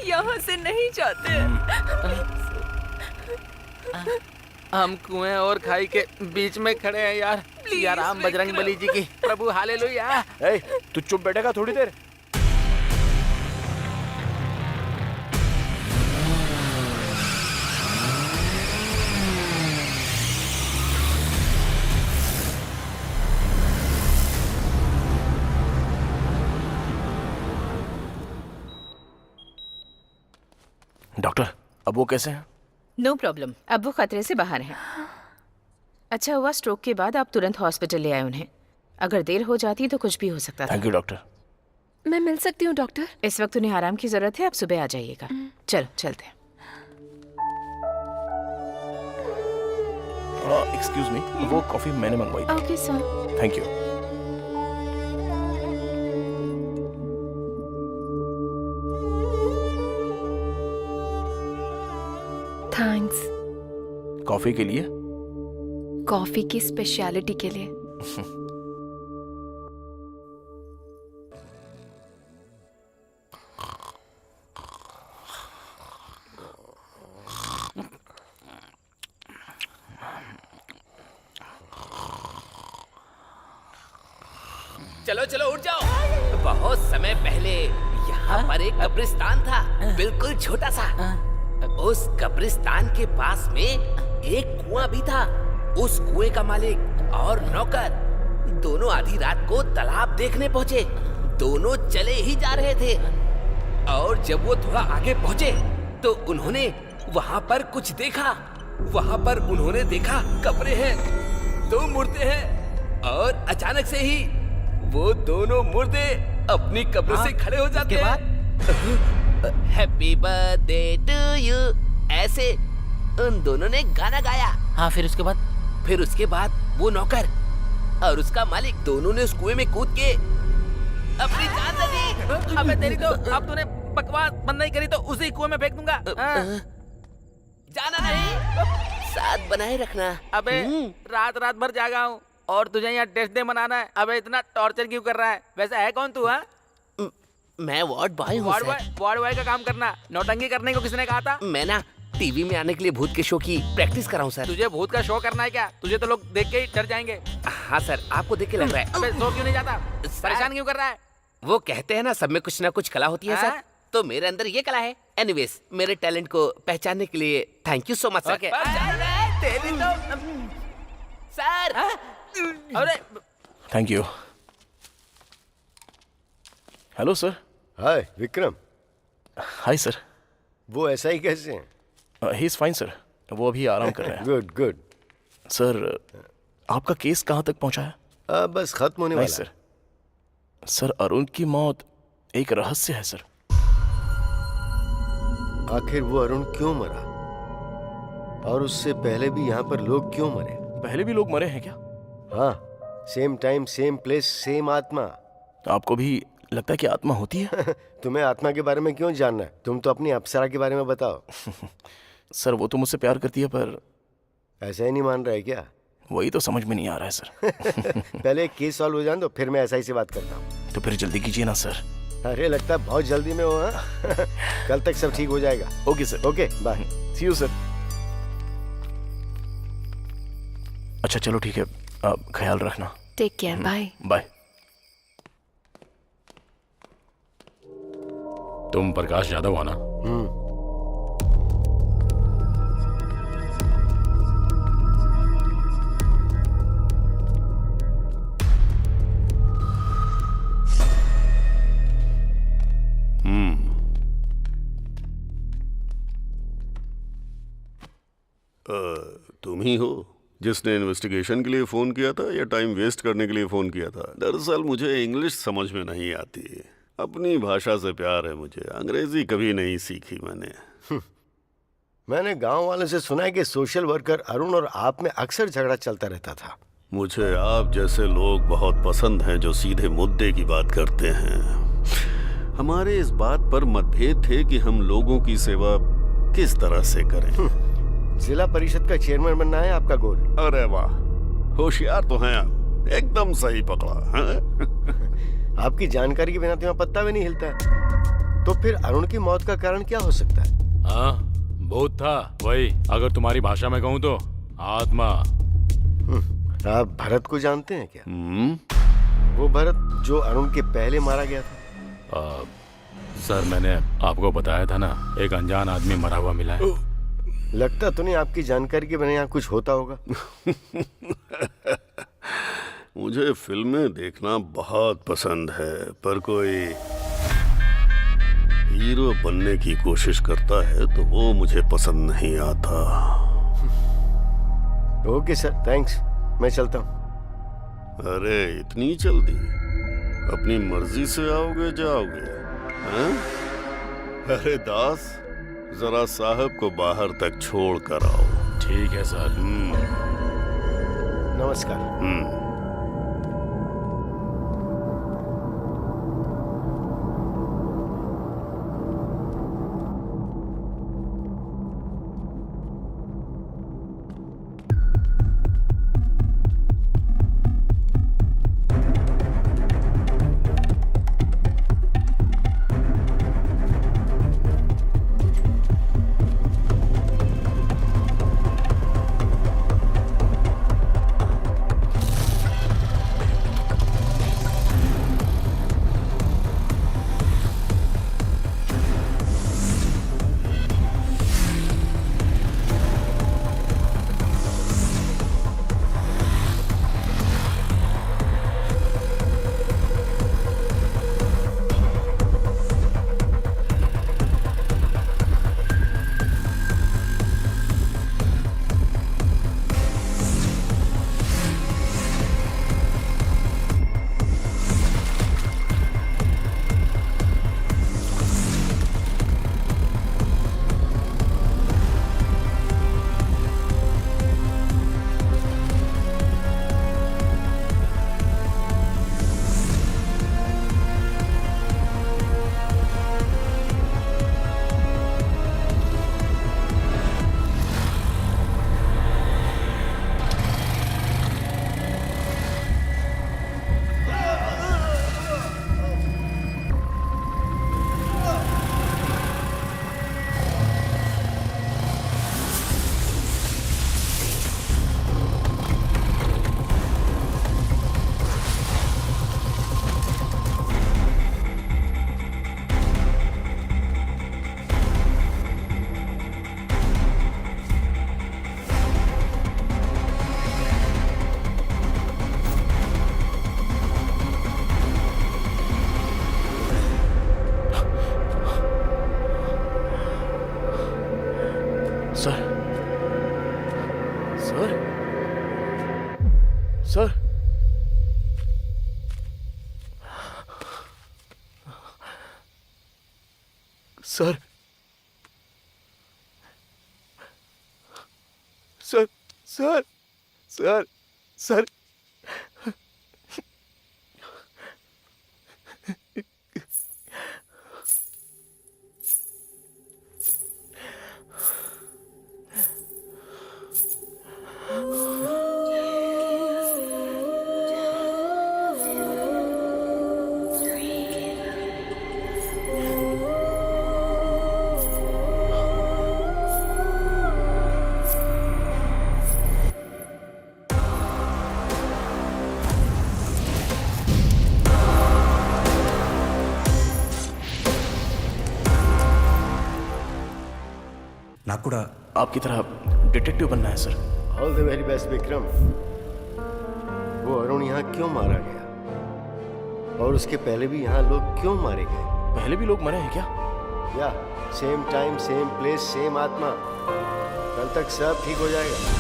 Speaker 6: यहाँ से नहीं जाते।
Speaker 1: हम कुएं और खाई के बीच में खड़े हैं यार। या राम बजरंग बली जी की प्रभु हालेलुया।
Speaker 3: तू चुप बैठेगा थोड़ी देर? डॉक्टर अब वो कैसे हैं?
Speaker 6: नो प्रॉब्लम, अब वो खतरे से बाहर हैं। अच्छा हुआ स्ट्रोक के बाद आप तुरंत हॉस्पिटल ले आए उन्हें। अगर देर हो जाती तो कुछ भी हो सकता था।
Speaker 3: Thank you doctor.
Speaker 11: मैं मिल सकती हूँ डॉक्टर?
Speaker 6: इस वक्त उन्हें आराम की जरूरत है, आप सुबह आ जाइएगा। चलो चलते हैं।
Speaker 3: एक्सक्यूज मी, वो कॉफी मैंने मंगवाई थी।
Speaker 11: Okay sir.
Speaker 3: Thank you.
Speaker 11: Thanks.
Speaker 3: Coffee के लिए?
Speaker 11: कॉफी की स्पेशलिटी के लिए।
Speaker 12: चलो चलो उठ जाओ। बहुत समय पहले यहाँ पर एक कब्रिस्तान था, बिल्कुल छोटा सा। उस कब्रिस्तान के पास में एक कुआं भी था। उस कुएं का मालिक और नौकर दोनों आधी रात को तालाब देखने पहुंचे। दोनों चले ही जा रहे थे।
Speaker 4: और जब वो थोड़ा आगे पहुंचे तो उन्होंने वहां पर कुछ देखा। वहां पर उन्होंने देखा कपड़े हैं, 2 मुर्दे हैं और अचानक से ही वो दोनों मुर्दे अपनी कब्र से खड़े हो जाते हैं। हैप्पी बर्थडे टू यू, ऐसे उन दोनों ने गाना गाया।
Speaker 1: हाँ, फिर उसके बाद?
Speaker 4: फिर उसके बाद वो नौकर और उसका मालिक दोनों ने उस कुएं में कूद के अपनी जान दे दी।
Speaker 1: अबे तेरी तो, अब तूने बकवास बंद नहीं करी तो उसी कुएं में फेंक दूंगा।
Speaker 4: जाना नहीं, साथ बनाए रखना।
Speaker 1: अबे रात रात भर जागा हूँ और तुझे यहाँ टेस्ट डे मनाना है। अबे इतना टॉर्चर क्यों कर रहा है? वैसे है कौन तू? हाँ,
Speaker 4: मैं वार्ड बॉय हूँ।
Speaker 1: वार्ड बॉय का काम करना, नौटंकी करने को किसने कहा था?
Speaker 4: मैं ना टीवी में आने के लिए भूत के शो की प्रैक्टिस कर रहा हूँ सर।
Speaker 1: तुझे भूत का शो करना है क्या? तुझे तो लोग देख के ही डर जाएंगे।
Speaker 4: हाँ सर, आपको देख के लग रहा है।
Speaker 1: अबे सो क्यों नहीं जाता? परेशान क्यों कर रहा है?
Speaker 4: वो कहते हैं ना सब में कुछ ना कुछ कला होती है सर, तो मेरे अंदर ये कला है। एनीवेज, मेरे टैलेंट को पहचानने के लिए thank you so much sir.
Speaker 1: तेरी तो
Speaker 4: सर।
Speaker 1: अरे
Speaker 3: thank you. Hello sir.
Speaker 10: Hi Vikram.
Speaker 3: Hi sir.
Speaker 10: वो ऐसा ही कैसे हैं?
Speaker 3: ही इज फाइन सर, वो अभी आराम कर रहे हैं।
Speaker 10: Good good.
Speaker 3: सर, आपका केस कहाँ तक पहुंचा है?
Speaker 10: बस खत्म होने वाला है।
Speaker 3: सर, सर अरुण की मौत एक रहस्य है सर।
Speaker 10: आखिर वो अरुण क्यों मरा? और उससे पहले भी यहाँ पर लोग क्यों मरे?
Speaker 3: पहले भी लोग मरे हैं क्या?
Speaker 10: हाँ, same time same place same आत्मा।
Speaker 3: आपको भी लगता है कि आत्मा होती है?
Speaker 10: तुम्हें आत्मा के बारे में क्यों जानना है? तुम तो अपनी अप्सरा के बारे में बताओ।
Speaker 3: सर वो तो मुझसे प्यार करती है, पर
Speaker 10: ऐसा ही नहीं मान रहा है क्या?
Speaker 3: वही तो समझ में नहीं आ रहा है सर।
Speaker 10: पहले एक केस सॉल्व हो जाए तो फिर मैं ऐसा ही से बात करता हूँ।
Speaker 3: तो फिर जल्दी कीजिए ना सर।
Speaker 10: अरे लगता है बहुत जल्दी में हो। हाँ? कल तक सब ठीक हो जाएगा।
Speaker 3: Okay sir.
Speaker 10: Okay bye.
Speaker 3: See you sir. अच्छा चलो ठीक है, आप ख्याल रखना।
Speaker 11: Take care, bye.
Speaker 3: बाय।
Speaker 9: तुम प्रकाश यादव हो ना?
Speaker 8: तुम ही हो जिसने इन्वेस्टिगेशन के लिए फोन किया था या टाइम वेस्ट करने के लिए फोन किया था? दरअसल मुझे इंग्लिश समझ में नहीं आती। अपनी भाषा से प्यार है मुझे, अंग्रेजी कभी नहीं सीखी मैंने।
Speaker 10: मैंने गांव वालों से सुना है कि सोशल वर्कर अरुण और आप में अक्सर झगड़ा चलता रहता था।
Speaker 8: मुझे आप जैसे लोग बहुत पसंद हैं जो सीधे मुद्दे की बात करते हैं। हमारे इस बात पर मतभेद थे कि हम लोगों की सेवा किस तरह से करें।
Speaker 10: जिला परिषद का चेयरमैन बनना है आपका गोल?
Speaker 8: अरे वाह, होशियार तो हैं आप, एकदम सही पकड़ा है?
Speaker 10: आपकी जानकारी के बिना तो यहाँ पत्ता भी नहीं हिलता है। तो फिर अरुण की मौत का कारण क्या हो सकता है?
Speaker 9: हाँ, भूत था वही, अगर तुम्हारी भाषा में कहूँ तो आत्मा।
Speaker 10: आप भरत को जानते हैं क्या? वो भरत जो अरुण के पहले मारा गया था।
Speaker 9: सर मैंने आपको बताया था ना, एक अनजान आदमी मरा हुआ मिला है।
Speaker 10: लगता तो नहीं आपकी जानकारी के बिना यहाँ कुछ होता होगा।
Speaker 8: मुझे फिल्में देखना बहुत पसंद है, पर कोई हीरो बनने की कोशिश करता है तो वो मुझे पसंद नहीं आता।
Speaker 10: ओके सर, थैंक्स, मैं चलता हूँ।
Speaker 8: अरे इतनी जल्दी? अपनी मर्जी से आओगे जाओगे? हैं? अरे दास, जरा साहब को बाहर तक छोड़ कर आओ।
Speaker 9: ठीक है सर।
Speaker 10: नमस्कार।
Speaker 3: Sir sir sir sir sir sir
Speaker 13: నాకు కూడా
Speaker 3: आपकी तरह डिटेक्टिव बनना है sir.
Speaker 10: All the very best Vikram. वो अरुण यहाँ क्यों मारा गया और उसके पहले भी यहाँ लोग क्यों मारे गए?
Speaker 3: पहले भी लोग मरे हैं क्या?
Speaker 10: या same time same place same आत्मा। कल तक सब ठीक हो जाएगा।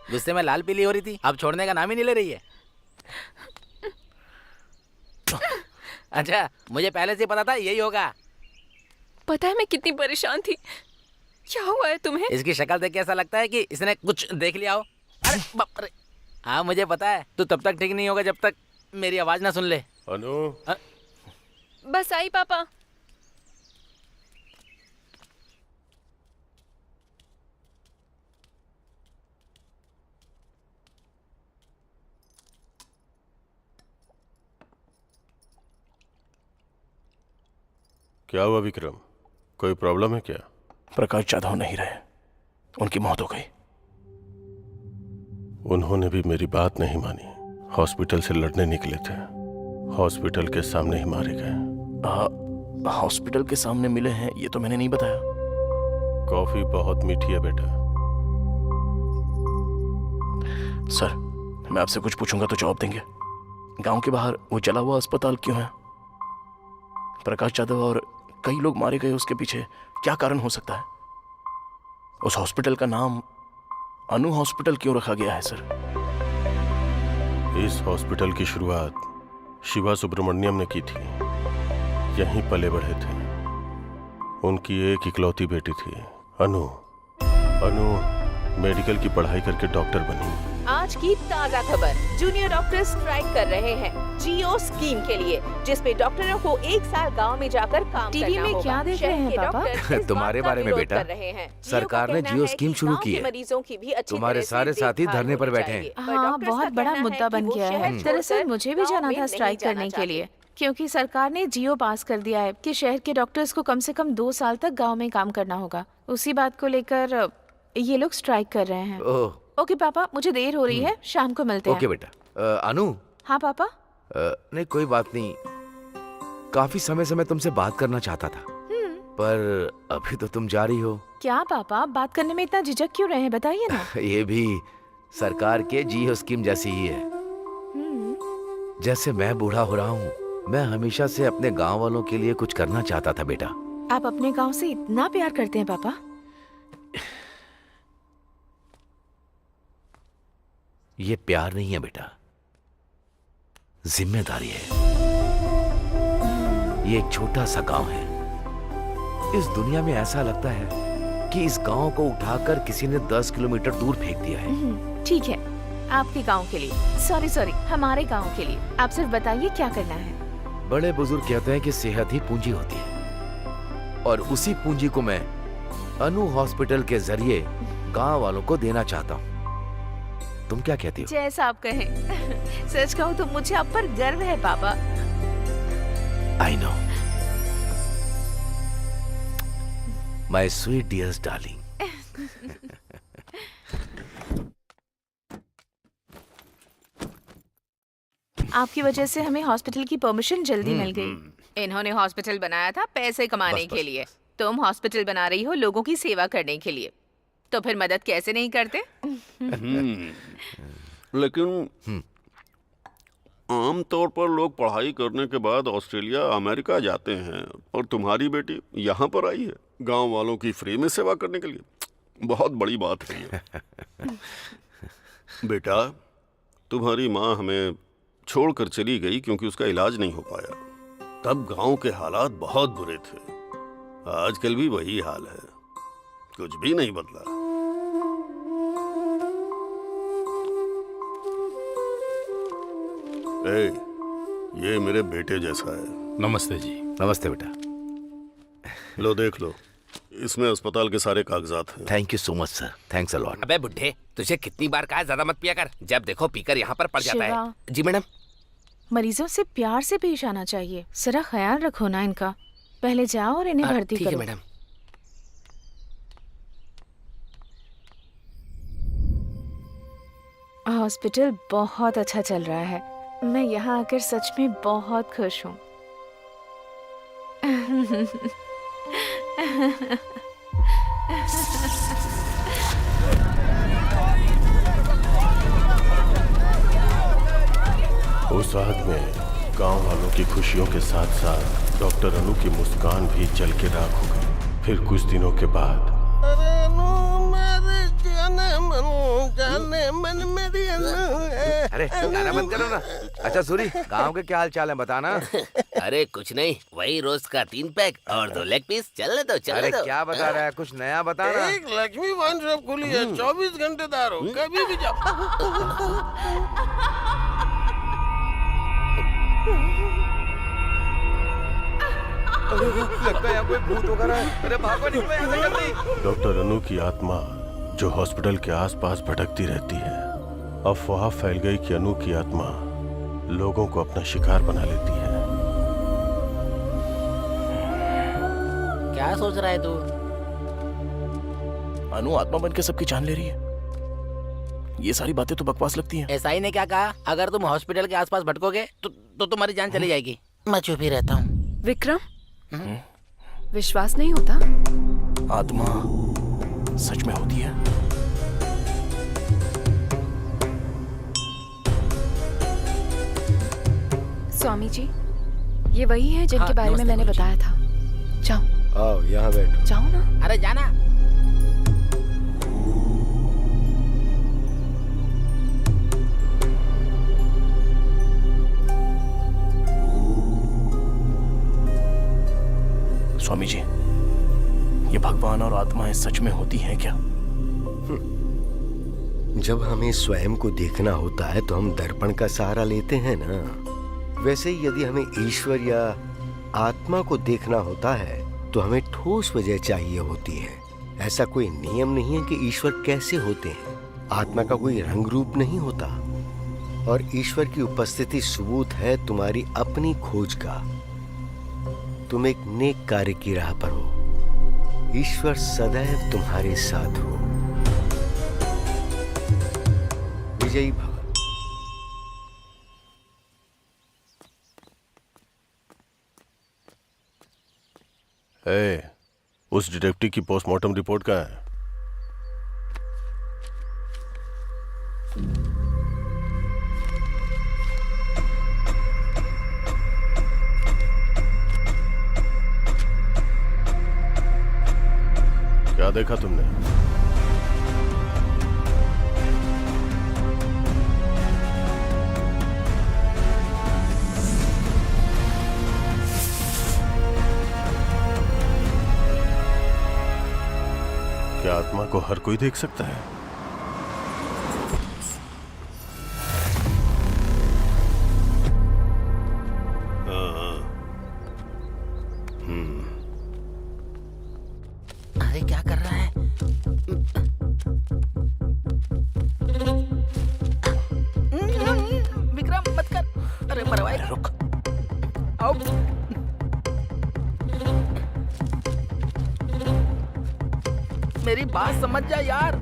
Speaker 1: गुस्से में लाल पीली हो रही थी, अब छोड़ने का नाम ही नहीं ले रही है। अच्छा, मुझे पहले से पता था यही होगा।
Speaker 11: पता है मैं कितनी परेशान थी। क्या हुआ है तुम्हें?
Speaker 1: इसकी शक्ल देख के ऐसा लगता है कि इसने कुछ देख लिया हो। अरे बाप रे। हाँ मुझे पता है, तू तब तक ठीक नहीं होगा जब तक मेरी आवाज ना सुन ले।
Speaker 5: अनु
Speaker 11: बस आई पापा।
Speaker 5: क्या हुआ विक्रम, कोई प्रॉब्लम है क्या?
Speaker 3: प्रकाश जाधव नहीं रहे, उनकी मौत हो गई।
Speaker 5: उन्होंने भी मेरी बात नहीं मानी, हॉस्पिटल से लड़ने निकले थे, हॉस्पिटल के सामने ही मारे गए।
Speaker 3: हॉस्पिटल के सामने मिले हैं ये तो मैंने नहीं बताया।
Speaker 5: कॉफी बहुत मीठी है बेटा।
Speaker 3: सर मैं आपसे कुछ पूछूंगा तो जवाब देंगे। गांव के बाहर वो जला हुआ अस्पताल क्यों है? प्रकाश जाधव और कई लोग मारे गए, उसके पीछे क्या कारण हो सकता है? उस हॉस्पिटल का नाम अनु हॉस्पिटल क्यों रखा गया है सर?
Speaker 5: इस हॉस्पिटल की शुरुआत शिवा सुब्रमण्यम ने की थी, यहीं पले बढ़े थे। उनकी एक इकलौती बेटी थी अनु। अनु मेडिकल की पढ़ाई करके डॉक्टर बनी।
Speaker 6: आज की ताजा खबर, जूनियर डॉक्टर स्ट्राइक कर रहे हैं जियो स्कीम के लिए, जिसमें डॉक्टरों को 1 साल गांव में जाकर काम
Speaker 7: टीवी
Speaker 6: करना
Speaker 7: में
Speaker 6: होगा।
Speaker 7: क्या देख रहे हैं पापा?
Speaker 8: तुम्हारे बारे में बेटा, सरकार ने जियो स्कीम शुरू की है।
Speaker 6: मरीजों की भी अच्छी
Speaker 8: तुम्हारे
Speaker 6: तरह से
Speaker 8: सारे साथी
Speaker 6: देखभाल
Speaker 8: धरने पर
Speaker 6: होनी
Speaker 8: बैठे हैं।
Speaker 6: चाहिए।
Speaker 7: हाँ,
Speaker 6: डॉक्टर्स
Speaker 7: बहुत
Speaker 6: का
Speaker 7: बड़ा
Speaker 6: कहना
Speaker 7: मुद्दा
Speaker 6: है
Speaker 7: बन
Speaker 6: कि वो
Speaker 7: गया है।
Speaker 6: शहर
Speaker 7: दरअसल
Speaker 6: छोड़कर
Speaker 7: मुझे भी
Speaker 6: गांव
Speaker 7: जाना
Speaker 6: में
Speaker 7: था
Speaker 6: नहीं
Speaker 7: स्ट्राइक
Speaker 6: जाना
Speaker 7: करने के
Speaker 6: चाहते।
Speaker 7: लिए, क्योंकि सरकार ने जियो पास कर दिया है कि शहर के डॉक्टर्स को कम से कम 2 साल तक गांव में काम करना होगा। उसी बात को लेकर ये लोग स्ट्राइक कर रहे हैं।
Speaker 8: ओह
Speaker 7: ओके पापा, मुझे देर हो रही है, शाम को मिलते हैं।
Speaker 8: ओके बेटा। अनु।
Speaker 7: हाँ पापा।
Speaker 8: नहीं कोई बात नहीं, काफी समय से मैं तुमसे बात करना चाहता था, पर अभी तो तुम जा रही हो।
Speaker 7: क्या पापा, बात करने में इतना झिझक क्यों रहे हैं, बताइए ना।
Speaker 8: ये भी सरकार के जियो स्कीम जैसी ही है। जैसे मैं बूढ़ा हो रहा हूँ, मैं हमेशा से अपने गांव वालों के लिए कुछ करना चाहता था बेटा।
Speaker 7: आप अपने गांव से इतना प्यार करते हैं पापा?
Speaker 12: ये प्यार नहीं है बेटा, जिम्मेदारी है। ये एक छोटा सा गांव है।
Speaker 8: इस दुनिया में ऐसा लगता है कि इस गांव को उठाकर किसी ने 10 किलोमीटर दूर फेंक दिया है।
Speaker 7: ठीक है, आपके गांव के लिए, सॉरी हमारे गांव के लिए। आप सिर्फ बताइए क्या करना है।
Speaker 8: बड़े बुजुर्ग कहते हैं कि सेहत ही पूंजी होती है, और उसी पूंजी को मैं अनु हॉस्पिटल के जरिए गांव वालों को देना चाहता हूँ। तुम क्या कहती हो?
Speaker 7: जैसा आप कहें। सच कहूँ तो मुझे आप पर गर्व है पापा।
Speaker 8: I know my sweet dears darling.
Speaker 6: आपकी वजह से हमें हॉस्पिटल की परमिशन जल्दी मिल गई। इन्होंने हॉस्पिटल बनाया था पैसे कमाने के लिए, तुम हॉस्पिटल बना रही हो लोगों की सेवा करने के लिए। तो फिर मदद कैसे नहीं करते?
Speaker 8: लेकिन आम तौर पर लोग पढ़ाई करने के बाद ऑस्ट्रेलिया अमेरिका जाते हैं और तुम्हारी बेटी यहाँ पर आई है गांव वालों की फ्री में सेवा करने के लिए। बहुत बड़ी बात है ये। बेटा, तुम्हारी माँ हमें छोड़कर चली गई क्योंकि उसका इलाज नहीं हो पाया। तब गांव के हालात बहुत बुरे थे। आजकल भी वही हाल है, कुछ भी नहीं बदला। ए, ये मेरे बेटे जैसा है।
Speaker 9: नमस्ते जी।
Speaker 12: नमस्ते बेटा।
Speaker 8: लो देख लो, इसमें अस्पताल के सारे कागजात हैं।
Speaker 12: Thank you so much sir, thanks a lot.
Speaker 4: अबे बुड्ढे, तुझे कितनी बार कहा ज्यादा मत पिया कर, जब देखो पीकर यहाँ पर पड़ जाता
Speaker 6: शिवा।
Speaker 4: है। जी मैडम।
Speaker 6: मरीजों से प्यार से पेश आना चाहिए। जरा ख्याल रखो ना इनका। पहले जाओ और इन्हें भर्ती
Speaker 4: ठीक है
Speaker 6: करो।
Speaker 4: मैडम।
Speaker 6: हॉस्पिटल बहुत अच्छा चल रहा है। मैं यहाँ आकर सच में बहुत खुश हूँ।
Speaker 5: उस आग में गांव वालों की खुशियों के साथ साथ डॉक्टर अनु की मुस्कान भी जल के राख हो गई। फिर कुछ दिनों के बाद
Speaker 7: अरे गाना बंद करो ना। अच्छा सूरी, गांव के क्या हाल चाल है बताना।
Speaker 12: अरे कुछ नहीं, वही रोज का 3 पैक और 2 लेग पीस। चलने दो चलने
Speaker 7: अरे
Speaker 12: दो।
Speaker 7: क्या बता रहा है, कुछ नया बताना।
Speaker 2: एक लक्ष्मी वाइन शॉप खुली है, 24 घंटे दारू, कभी भी जाओ।
Speaker 7: लगता है यहाँ कोई भूत वगैरह है। अरे भागो, निकलो यहाँ से जल्दी।
Speaker 5: डॉक्टर अनु की आत्मा जो हॉस्पिटल के आसपास भटकती रहती है, अफवाह फैल गई कि अनु की आत्मा लोगों को अपना शिकार बना लेती है।
Speaker 1: क्या सोच रहा है तू?
Speaker 3: अनु आत्मा बन के सबकी जान ले रही है। ये सारी बातें तो बकवास लगती हैं।
Speaker 1: ऐसा ही ने क्या कहा? अगर तुम हॉस्पिटल के आसपास भटकोगे तो तुम्हारी जान चली जाएगी। मैं चुप ही रहता हूँ।
Speaker 11: विक्रम, विश्वास नहीं होता?
Speaker 3: आत्मा सच में होती है।
Speaker 11: स्वामी जी, ये वही है जिनके बारे में मैंने बताया था। जाओ।
Speaker 10: आओ यहाँ बैठो।
Speaker 11: जाओ ना।
Speaker 1: अरे जाना।
Speaker 3: स्वामी जी, ये भगवान और आत्माएं सच में होती हैं क्या?
Speaker 10: जब हमें स्वयं को देखना होता है तो हम दर्पण का सहारा लेते हैं ना। वैसे ही यदि हमें ईश्वर या आत्मा को देखना होता है तो हमें ठोस वजह चाहिए होती है। ऐसा कोई नियम नहीं है कि ईश्वर कैसे होते हैं। आत्मा का कोई रंग रूप नहीं होता और ईश्वर की उपस्थिति सबूत है तुम्हारी अपनी खोज का। तुम एक नेक कार्य की राह पर हो। ईश्वर सदैव तुम्हारे साथ हो। विजयी भव।
Speaker 5: उस डिटेक्टिव की पोस्टमार्टम रिपोर्ट कहाँ है? क्या देखा तुमने? क्या आत्मा को हर कोई देख सकता है?
Speaker 1: अरे क्या कर रहा है? विक्रम मत कर। अरे मरवाए। रुक। आओ। मेरी बात समझ जा यार।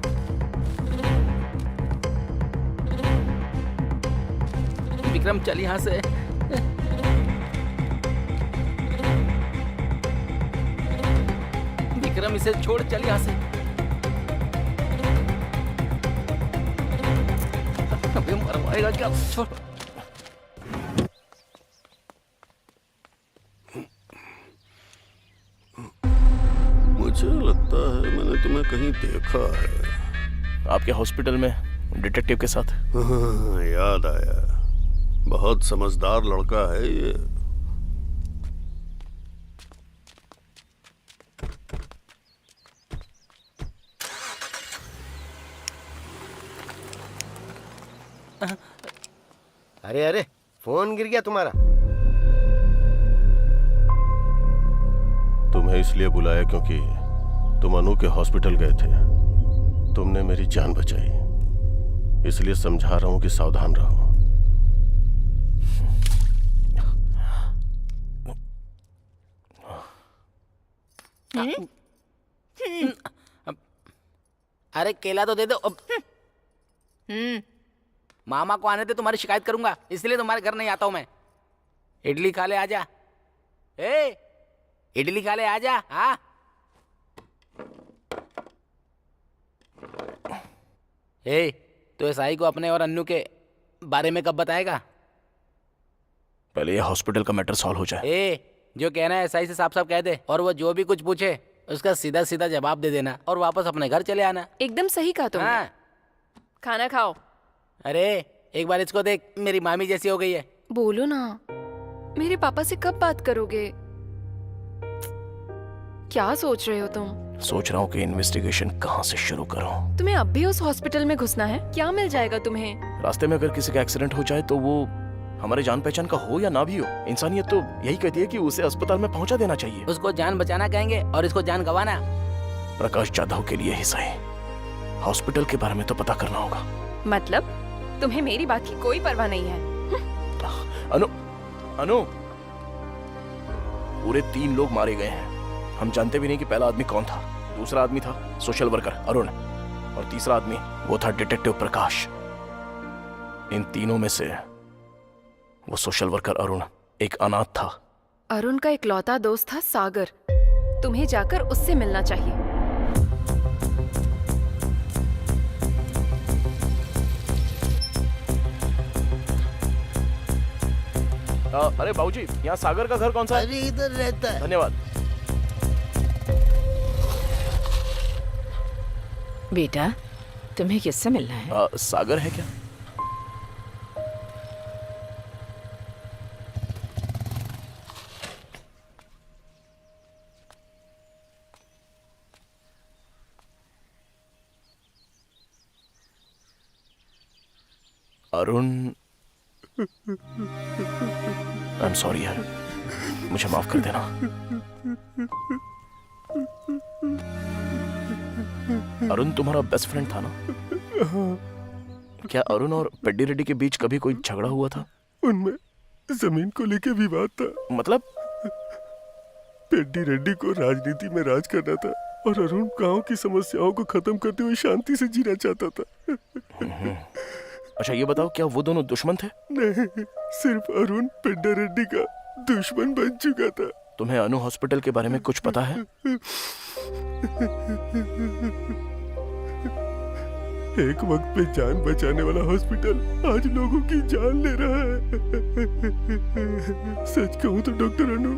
Speaker 1: विक्रम चल यहाँ से। विक्रम इसे छोड़, चल यहाँ से।
Speaker 4: आएगा क्या? छोड़।
Speaker 8: मुझे लगता है मैंने तुम्हें कहीं देखा है।
Speaker 3: आपके हॉस्पिटल में डिटेक्टिव के साथ।
Speaker 8: हाँ, याद आया। बहुत समझदार लड़का है ये।
Speaker 10: अरे अरे, फोन गिर गया तुम्हारा।
Speaker 5: तुम्हें इसलिए बुलाया क्योंकि तुम अनु के हॉस्पिटल गए थे। तुमने मेरी जान बचाई, इसलिए समझा रहा हूं कि सावधान रहो।
Speaker 1: अरे केला तो दे दो। मामा को आने दे, तुम्हारी शिकायत करूंगा, इसलिए तुम्हारे घर नहीं आता हूं मैं। इडली खा ले, आजा। ए, इडली खा ले, आजा। हाँ, ए, तो एसआई को अपने और अन्नू के बारे में कब बताएगा?
Speaker 3: पहले ये हॉस्पिटल का मैटर सॉल्व हो जाए।
Speaker 1: ए, जो कहना है एसआई से साफ साफ कह दे, और वो जो भी कुछ पूछे उसका सीधा सीधा जवाब दे देना और वापस अपने घर चले आना।
Speaker 11: एकदम सही कहा तुमने।
Speaker 1: हाँ।
Speaker 11: खाना खाओ।
Speaker 1: अरे एक बार इसको देख, मेरी मामी जैसी हो गई है।
Speaker 11: बोलो ना, मेरे पापा से कब बात करोगे? क्या सोच रहे हो तुम?
Speaker 3: सोच रहा हूँ कि इन्वेस्टिगेशन कहाँ से शुरू करूँ।
Speaker 11: तुम्हें अब भी उस हॉस्पिटल में घुसना है? क्या मिल जाएगा तुम्हें?
Speaker 3: रास्ते में अगर किसी का एक्सीडेंट हो जाए तो वो हमारे जान पहचान का हो या ना भी हो, इंसानियत तो यही कहती है कि उसे अस्पताल में पहुंचा देना चाहिए।
Speaker 1: उसको जान बचाना कहेंगे और इसको जान गंवाना।
Speaker 3: प्रकाश जाधव के लिए ही सही, हॉस्पिटल के बारे में तो पता करना होगा।
Speaker 11: मतलब तुम्हें मेरी बात की कोई परवाह नहीं है?
Speaker 3: अनु, अनु, पूरे 3 लोग मारे गए हैं। हम जानते भी नहीं कि पहला आदमी कौन था। दूसरा आदमी था सोशल वर्कर अरुण, और तीसरा आदमी वो था डिटेक्टिव प्रकाश। इन तीनों में से वो सोशल वर्कर अरुण एक अनाथ था।
Speaker 11: अरुण का इकलौता दोस्त था सागर। तुम्हें जाकर उससे मिलना चाहिए।
Speaker 3: अरे बाबूजी, यहाँ सागर का घर कौन सा है?
Speaker 12: अरे इधर रहता है।
Speaker 3: धन्यवाद।
Speaker 6: बेटा, तुम्हें किससे मिलना है?
Speaker 3: सागर है क्या? अरुण, आई एम सॉरी यार, मुझे माफ कर देना। अरुण तुम्हारा बेस्ट फ्रेंड था ना? क्या अरुण और पेड्डी रेड्डी के बीच कभी कोई झगड़ा हुआ था?
Speaker 2: उनमें जमीन को लेके विवाद था।
Speaker 3: मतलब?
Speaker 2: पेड्डी रेड्डी को राजनीति में राज करना था और अरुण गांव की समस्याओं को खत्म करते हुए शांति से जीना चाहता था।
Speaker 3: अच्छा ये बताओ, क्या वो दोनों दुश्मन थे?
Speaker 2: नहीं, सिर्फ अरुण पेड्डी रेड्डी का दुश्मन बन चुका था।
Speaker 3: तुम्हें अनु हॉस्पिटल के बारे में कुछ पता है?
Speaker 2: एक वक्त पे जान बचाने वाला हॉस्पिटल आज लोगों की जान ले रहा है। सच कहूं तो डॉक्टर अनु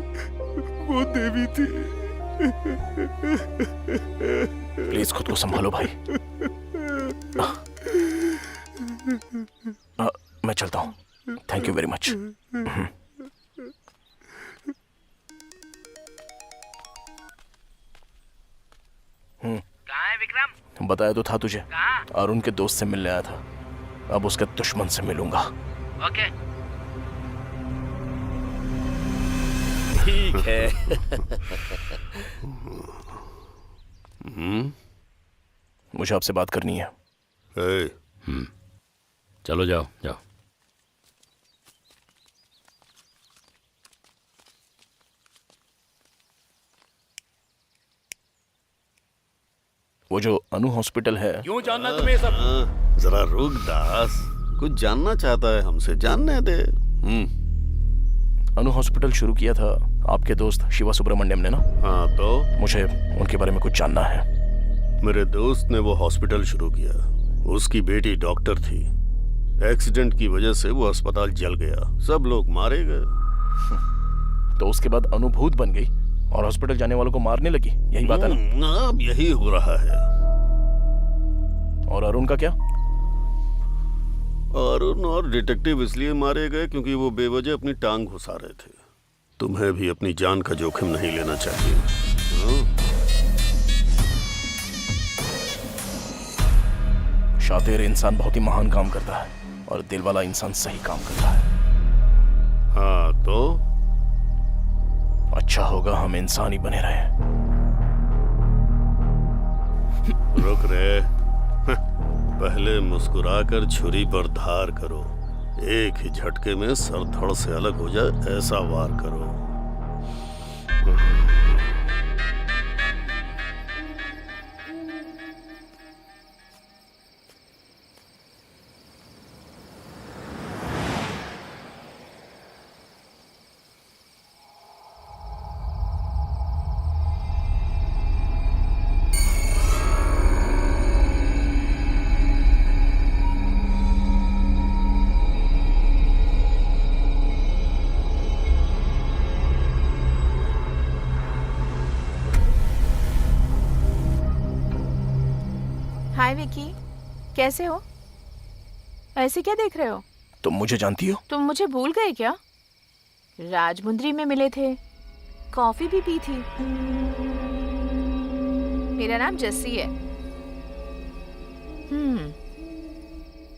Speaker 2: वो देवी थी।
Speaker 3: प्लीज खुद को संभालो भाई। मैं चलता हूँ। Thank you very much.
Speaker 1: कहाँ है विक्रम?
Speaker 3: बताया तो था तुझे,
Speaker 1: कहाँ?
Speaker 3: अरुण के दोस्त से मिलने आया था। अब उसके दुश्मन से मिलूंगा।
Speaker 1: ओके।
Speaker 12: ठीक है।
Speaker 3: मुझे आपसे बात करनी है।
Speaker 9: चलो जाओ जाओ।
Speaker 3: वो जो अनु हॉस्पिटल है,
Speaker 4: क्यों जानना है तुम्हें सब?
Speaker 8: जरा रुक दास, कुछ जानना चाहता है हमसे, जानने दे।
Speaker 3: अनु हॉस्पिटल शुरू किया था आपके दोस्त शिवा सुब्रमण्यम ने ना?
Speaker 8: हाँ तो?
Speaker 3: मुझे उनके बारे में कुछ जानना है।
Speaker 8: मेरे दोस्त ने वो हॉस्पिटल शुरू किया, उसकी बेटी डॉक्टर थी। एक्सीडेंट की वजह से वो अस्पताल जल गया, सब लोग मारे गए।
Speaker 3: तो उसके बाद अनुभूत बन गई और हॉस्पिटल जाने वालों को मारने लगी, यही बात है ना?
Speaker 8: अब यही हो रहा है।
Speaker 3: और अरुण का क्या?
Speaker 8: अरुण और डिटेक्टिव इसलिए मारे गए क्योंकि वो बेवजह अपनी टांग घुसा रहे थे। तुम्हें भी अपनी जान का जोखिम नहीं लेना चाहिए।
Speaker 3: शातिर इंसान बहुत ही महान काम करता है और दिल वाला इंसान सही काम करता है।
Speaker 8: हाँ तो
Speaker 3: अच्छा होगा हम इंसान ही बने रहे।
Speaker 8: रुक रे, पहले मुस्कुराकर छुरी पर धार करो, एक ही झटके में सर धड़ से अलग हो जाए ऐसा वार करो।
Speaker 6: हाय विकी, कैसे हो? ऐसे क्या देख रहे हो?
Speaker 3: तुम मुझे जानती हो?
Speaker 6: तुम मुझे भूल गए क्या? राजमुंद्री में मिले थे, कॉफी भी पी थी। मेरा नाम जस्सी है।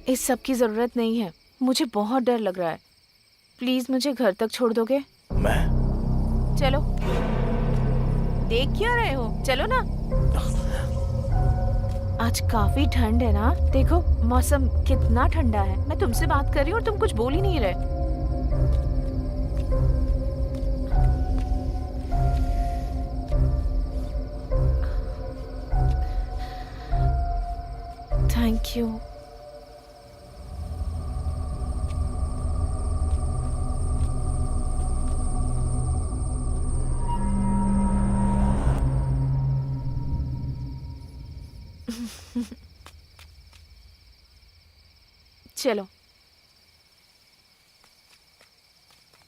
Speaker 6: इस सब की जरूरत नहीं है, मुझे बहुत डर लग रहा है। प्लीज मुझे घर तक छोड़ दोगे?
Speaker 3: मैं?
Speaker 6: चलो। देख क्या रहे हो, चलो ना। आज काफी ठंड है ना, देखो मौसम कितना ठंडा है। मैं तुमसे बात कर रही हूँ और तुम कुछ बोल ही नहीं रहे। Thank you. चलो,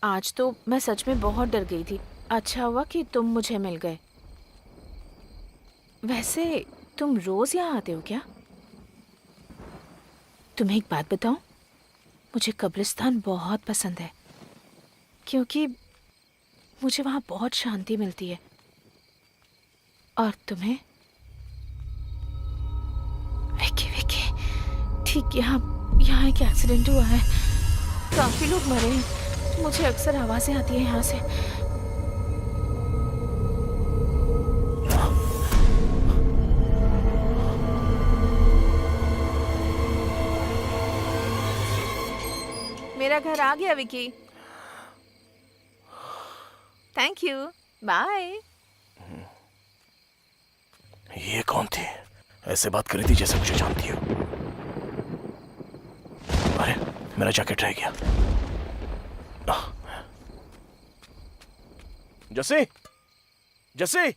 Speaker 6: आज तो मैं सच में बहुत डर गई थी। अच्छा हुआ कि तुम मुझे मिल गए। वैसे तुम रोज यहाँ आते हो क्या? तुम्हें एक बात बताऊं, मुझे कब्रिस्तान बहुत पसंद है क्योंकि मुझे वहाँ बहुत शांति मिलती है। और तुम्हें? विकी विकी, ठीक यहाँ एक एक्सीडेंट हुआ है, काफी लोग मरे हैं। मुझे अक्सर आवाजें आती है यहाँ से। मेरा घर आ गया विकी। Thank you, bye.
Speaker 3: ये कौन थी? ऐसे बात कर रही थी जैसे मुझे जानती हो। अरे मेरा जैकेट रह गया। जस्सी, जस्सी।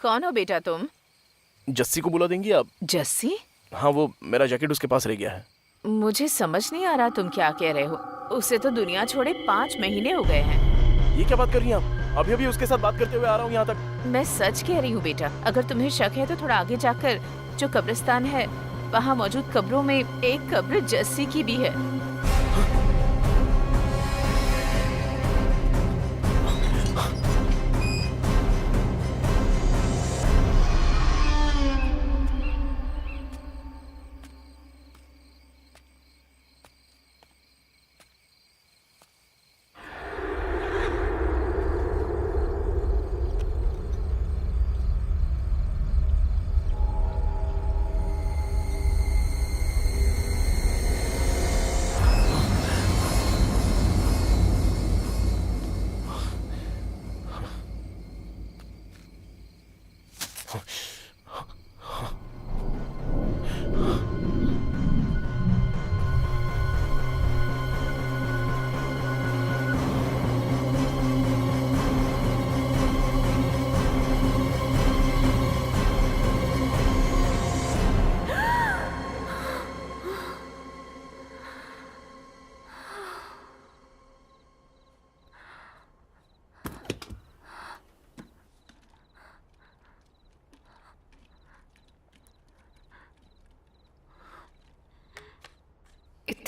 Speaker 6: कौन हो बेटा तुम?
Speaker 3: जस्सी को बुला देंगी आप?
Speaker 6: जस्सी?
Speaker 3: हाँ, वो मेरा जैकेट उसके पास रह गया है।
Speaker 6: मुझे समझ नहीं आ रहा तुम क्या कह रहे हो। उसे तो दुनिया छोड़े 5 महीने हो गए हैं।
Speaker 3: ये क्या बात कर रही हैं आप? अभी अभी उसके साथ बात करते हुए आ रहा हूँ यहाँ तक।
Speaker 6: मैं सच कह रही हूँ बेटा। अगर तुम्हें शक है तो थोड़ा आगे जाकर जो कब्रिस्तान है वहाँ मौजूद कब्रों में एक कब्र जस्सी की भी है।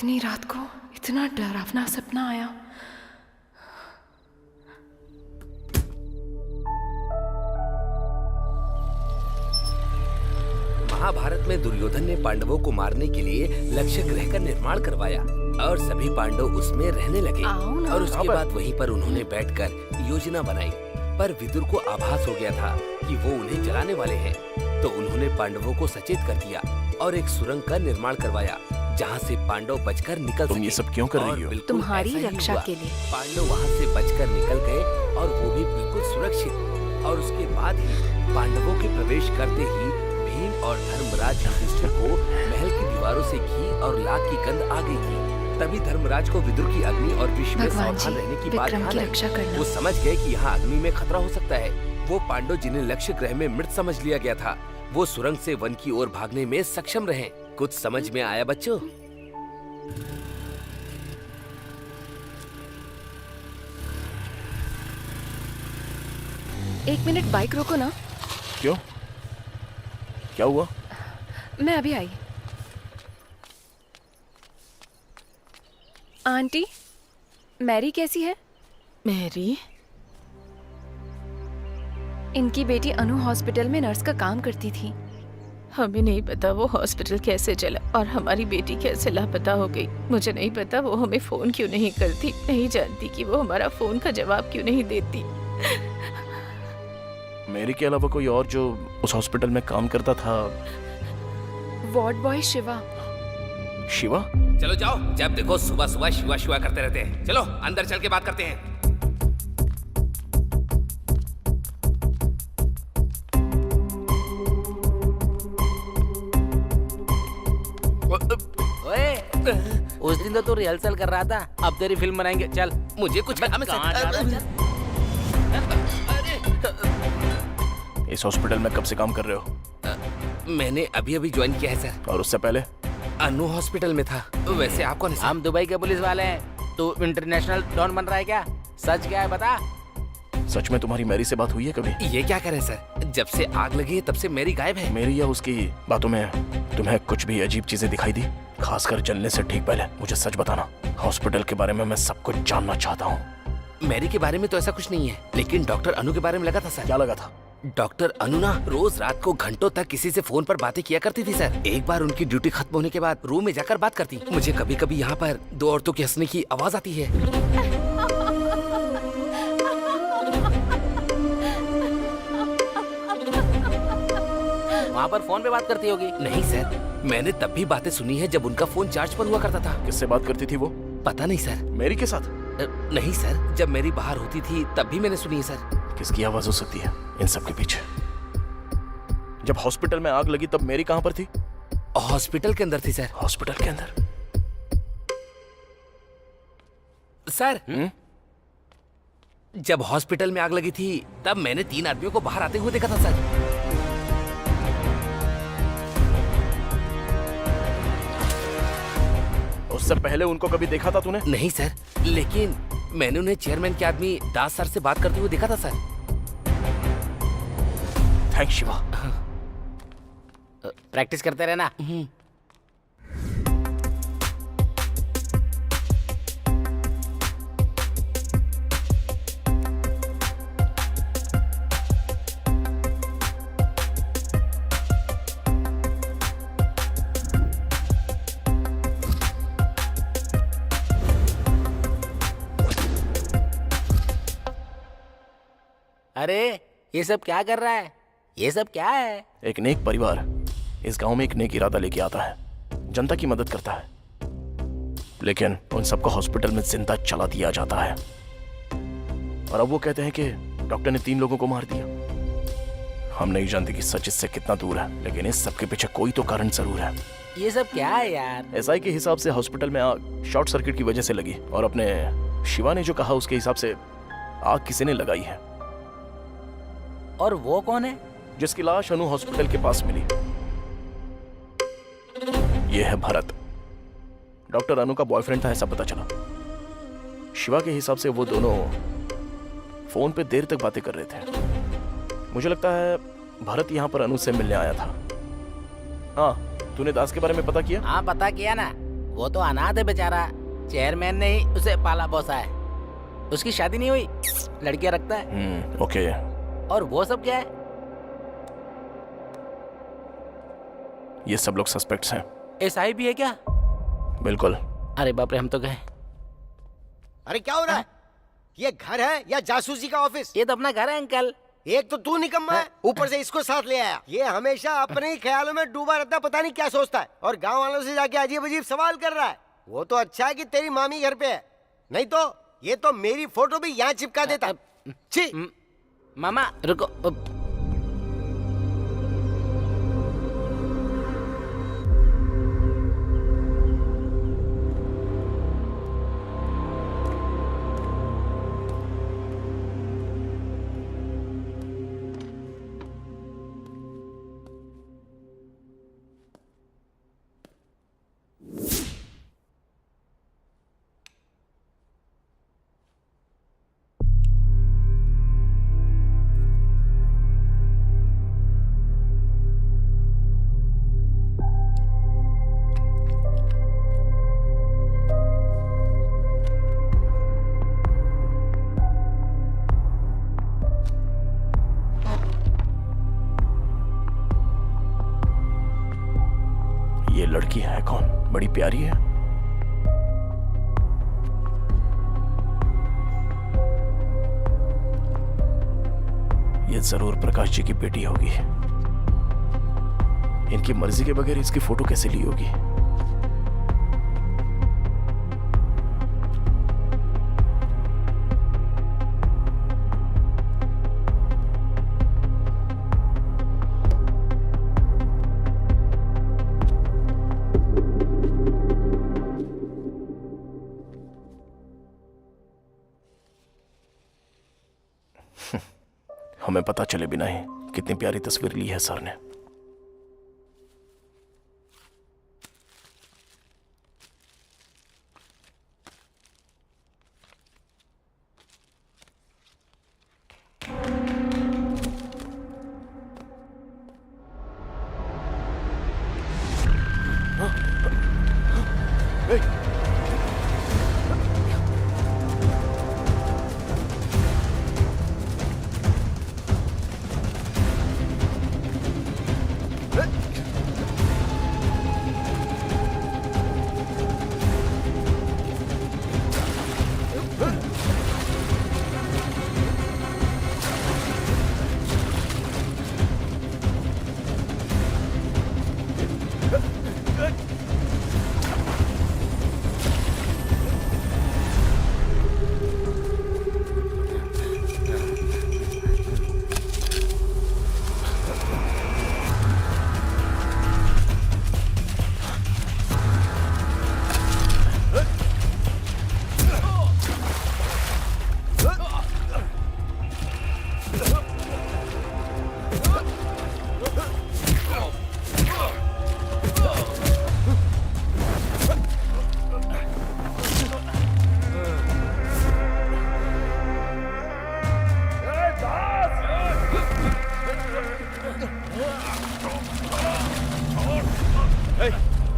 Speaker 11: इतनी रात को इतना डरावना सपना आया।
Speaker 4: महाभारत में दुर्योधन ने पांडवों को मारने के लिए लक्ष्य ग्रह का निर्माण करवाया और सभी पांडव उसमें रहने लगे। और उसके बाद वहीं पर उन्होंने बैठकर योजना बनाई, पर विदुर को आभास हो गया था कि वो उन्हें जलाने वाले हैं। तो उन्होंने पांडवों को सचेत कर दिया और एक सुरंग का निर्माण करवाया जहाँ से पांडव बचकर निकल
Speaker 3: तुम ये सब क्यों कर रही हो?
Speaker 6: तुम्हारी रक्षा के लिए।
Speaker 4: पांडव वहाँ से बचकर निकल गए और वो भी बिल्कुल सुरक्षित। और उसके बाद ही पांडवों के प्रवेश करते ही भीम और धर्मराज युधिष्ठिर को महल की दीवारों से घी और लाख की गंध आ गई थी। तभी धर्मराज को विदुर की अग्नि और विष में सावधान रहने की बात ध्यान आई। वो समझ गए कि यहाँ अग्नि में खतरा हो सकता है। वो पांडव जिन्हें लक्ष्य ग्रह में मृत समझ लिया गया था, वो सुरंग से वन की ओर भागने में सक्षम रहे। कुछ समझ में आया बच्चों?
Speaker 11: एक मिनट बाइक रोको ना।
Speaker 3: क्यों? क्या हुआ?
Speaker 11: मैं अभी आई। आंटी, मैरी कैसी है?
Speaker 6: मैरी?
Speaker 11: इनकी बेटी अनु हॉस्पिटल में नर्स का काम करती थी।
Speaker 6: हमें नहीं पता वो हॉस्पिटल कैसे चला और हमारी बेटी कैसे लापता हो गई। मुझे नहीं पता वो हमें फोन क्यों नहीं करती, नहीं जानती कि वो हमारा फोन का जवाब क्यों नहीं देती।
Speaker 3: मेरी के अलावा कोई और जो उस हॉस्पिटल में काम करता था?
Speaker 11: Ward boy Shiva.
Speaker 3: शिवा?
Speaker 4: चलो जाओ, जब देखो सुबह सुबह शिवा शिवा करते रहते हैं। चलो अंदर चल के बात करते हैं।
Speaker 1: ओए, उस दिन तो तू रिहर्सल कर रहा था, अब तेरी फिल्म बनाएंगे। चल।
Speaker 4: मुझे कुछ काम
Speaker 3: इस हॉस्पिटल में कब से काम कर रहे हो?
Speaker 4: मैंने अभी अभी ज्वाइन किया है सर।
Speaker 3: और उससे पहले?
Speaker 4: अनु हॉस्पिटल में था। वैसे आप कौन है?
Speaker 1: हम दुबई के पुलिस वाले हैं। तू इंटरनेशनल डॉन बन रहा है क्या? सच क्या है बता।
Speaker 3: सच में तुम्हारी मैरी से बात हुई है कभी?
Speaker 4: ये क्या करे सर, जब से आग लगी है तब से मेरी गायब है।
Speaker 3: मेरी या उसकी बातों में तुम्हें कुछ भी अजीब चीजें दिखाई दी? खासकर जलने से ठीक पहले मुझे सच बताना। हॉस्पिटल के बारे में मैं सब कुछ जानना चाहता हूँ।
Speaker 4: मैरी के बारे में तो ऐसा कुछ नहीं है, लेकिन डॉक्टर अनु के बारे में लगा था सर।
Speaker 3: क्या लगा था?
Speaker 4: डॉक्टर अनु ना रोज रात को घंटों तक किसी से फोन पर बातें किया करती थी सर। एक बार उनकी ड्यूटी खत्म होने के बाद रूम में जाकर बात करती। मुझे कभी कभी यहाँ पर दो औरतों के हंसने की आवाज आती है।
Speaker 1: वहाँ पर फोन पे बात करती होगी।
Speaker 4: नहीं सर, मैंने तब भी बातें सुनी है जब उनका फोन चार्ज पर हुआ करता था।
Speaker 3: किससे बात करती थी वो?
Speaker 4: पता नहीं सर।
Speaker 3: मेरी के साथ?
Speaker 4: नहीं सर, जब मेरी बाहर होती थी तब भी मैंने सुनी है सर।
Speaker 3: किसकी आवाज हो सकती है इन सब के पीछे? जब हॉस्पिटल में आग लगी तब मेरी कहाँ पर थी?
Speaker 4: हॉस्पिटल के अंदर थी सर।
Speaker 3: हॉस्पिटल के अंदर?
Speaker 4: सर जब हॉस्पिटल में आग लगी थी तब मैंने 3 आदमियों को बाहर आते हुए देखा था सर।
Speaker 3: उससे पहले उनको कभी देखा था तूने?
Speaker 4: नहीं सर, लेकिन मैंने उन्हें चेयरमैन के आदमी दास सर से बात करते हुए देखा था सर।
Speaker 3: थैंक्स शिवा।
Speaker 1: प्रैक्टिस करते रहना। अरे ये सब क्या कर रहा है? ये सब क्या है?
Speaker 3: एक नेक परिवार इस गांव में एक नेक इरादा लेके आता है, जनता की मदद करता है, लेकिन उन सबको हॉस्पिटल में जिंदा चला दिया जाता है। और अब वो कहते हैं कि डॉक्टर ने 3 लोगों को मार दिया। हम नहीं जानते कि सच इससे कितना दूर है, लेकिन इस सब के पीछे कोई तो कारण जरूर है।
Speaker 1: ये सब क्या है यार?
Speaker 3: एसआई के हिसाब से हॉस्पिटल में आग शॉर्ट सर्किट की वजह से लगी, और अपने शिवा ने जो कहा उसके हिसाब से आग किसी ने लगाई है।
Speaker 1: और वो कौन है?
Speaker 3: जिसकी लाश अनु हॉस्पिटल के पास मिली। ये है भरत, डॉक्टर अनु का बॉयफ्रेंड था ऐसा पता चला। शिवा के हिसाब से वो दोनों फोन पे देर तक बातें कर रहे थे। मुझे लगता है भरत यहाँ पर अनु से मिलने आया था। हाँ, तूने दास के बारे में पता किया?
Speaker 1: हाँ पता किया ना, वो तो अनाथ है बेचारा, चेयरमैन ने ही उसे पाला पोसा है। उसकी शादी नहीं हुई, लड़कियां रखता है।
Speaker 3: ओके।
Speaker 1: और वो सब क्या है?
Speaker 3: ये सब लोग सस्पेक्ट्स हैं।
Speaker 1: एसआई भी है क्या?
Speaker 3: बिल्कुल।
Speaker 1: अरे बाप रे, हम तो गए।
Speaker 10: अरे क्या हो रहा है? ये घर है या जासूसी का ऑफिस?
Speaker 1: ये तो अपना घर है अंकल।
Speaker 10: एक तो तू निकम्मा है, ऊपर से इसको साथ ले आया। ये हमेशा अपने ही ख्यालों में डूबा रहता, पता नहीं क्या सोचता है, और गांव वालों से जाके अजीब अजीब सवाल कर रहा है। वो तो अच्छा है कि तेरी मामी घर पे है, नहीं तो ये तो मेरी फोटो भी यहाँ चिपका देता। छी।
Speaker 1: मामा रुको।
Speaker 3: ये लड़की है कौन? बड़ी प्यारी है। ये जरूर प्रकाश जी की बेटी होगी। इनकी मर्जी के बगैर इसकी फोटो कैसे ली होगी? हमें पता चले बिना ही कितनी प्यारी तस्वीर ली है सर ने।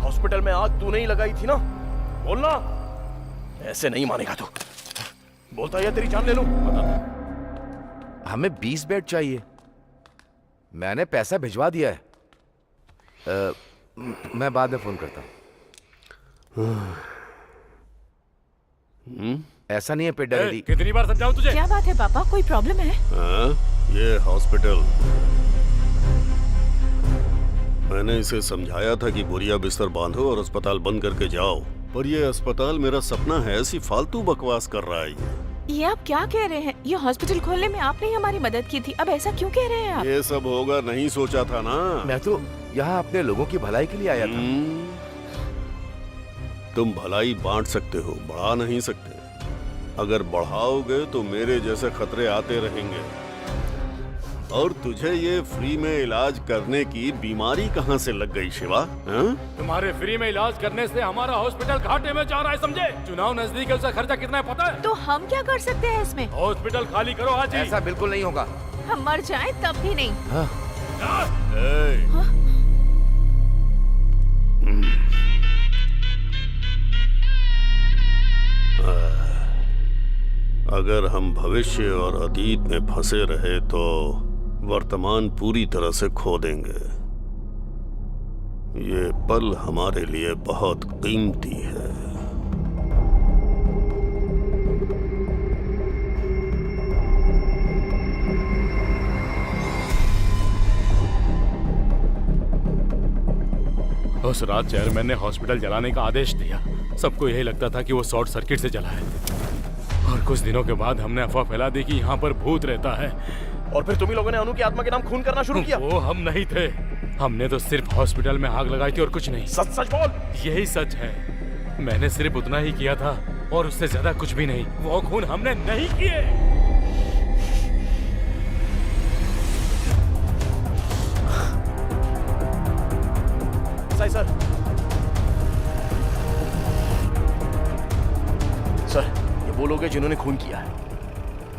Speaker 3: हॉस्पिटल में आग तू नहीं लगाई थी ना? बोलना। ऐसे नहीं मानेगा तू। बोलता है तेरी जान ले लूं।
Speaker 7: हमें 20 बेड चाहिए। मैंने पैसा भिजवा दिया है। मैं बाद में फोन करता हूँ। ऐसा नहीं है पेड्डा रेडी।
Speaker 9: कितनी बार समझाऊं तुझे?
Speaker 6: क्या बात है पापा, कोई प्रॉब्लम है?
Speaker 2: ये हॉस्पिटल, मैंने इसे समझाया था कि बोरिया बिस्तर बांधो और अस्पताल बंद करके जाओ, पर ये अस्पताल मेरा सपना है, ऐसी फालतू बकवास कर रहा है
Speaker 6: ये आप क्या कह रहे हैं? ये हॉस्पिटल खोलने में आपने ही हमारी मदद की थी, अब ऐसा क्यों कह रहे हैं आप?
Speaker 2: ये सब होगा नहीं सोचा था ना।
Speaker 7: मैं तो यहाँ अपने लोगों की भलाई के लिए आया था।
Speaker 2: तुम भलाई बांट सकते हो, बढ़ा नहीं सकते। अगर बढ़ाओगे तो मेरे जैसे खतरे आते रहेंगे। और तुझे ये फ्री में इलाज करने की बीमारी कहाँ से लग गई शिवा?
Speaker 9: तुम्हारे फ्री में इलाज करने से हमारा हॉस्पिटल घाटे में जा रहा है, समझे? चुनाव नजदीक है, उसका खर्चा कितना है पता है?
Speaker 6: तो हम क्या कर सकते हैं इसमें?
Speaker 9: हॉस्पिटल खाली करो आज ही।
Speaker 7: ऐसा बिल्कुल नहीं होगा।
Speaker 6: हम मर जाएं तब भी नहीं।
Speaker 2: अगर हम भविष्य और अतीत में फंसे रहे तो वर्तमान पूरी तरह से खो देंगे। ये पल हमारे लिए बहुत कीमती है।
Speaker 9: उस रात चेयरमैन ने हॉस्पिटल जलाने का आदेश दिया। सबको यही लगता था कि वो शॉर्ट सर्किट से जला है, और कुछ दिनों के बाद हमने अफवाह फैला दी कि यहाँ पर भूत रहता है।
Speaker 3: और फिर तुम ही लोगों ने अनु की आत्मा के नाम खून करना शुरू किया।
Speaker 9: वो हम नहीं थे, हमने तो सिर्फ हॉस्पिटल में आग लगाई थी और कुछ नहीं।
Speaker 3: सच सच बोल।
Speaker 9: यही सच है, मैंने सिर्फ उतना ही किया था और उससे ज्यादा कुछ भी नहीं। वो खून हमने नहीं किए।
Speaker 3: सर सर, ये वो लोग हैं जिन्होंने खून किया है।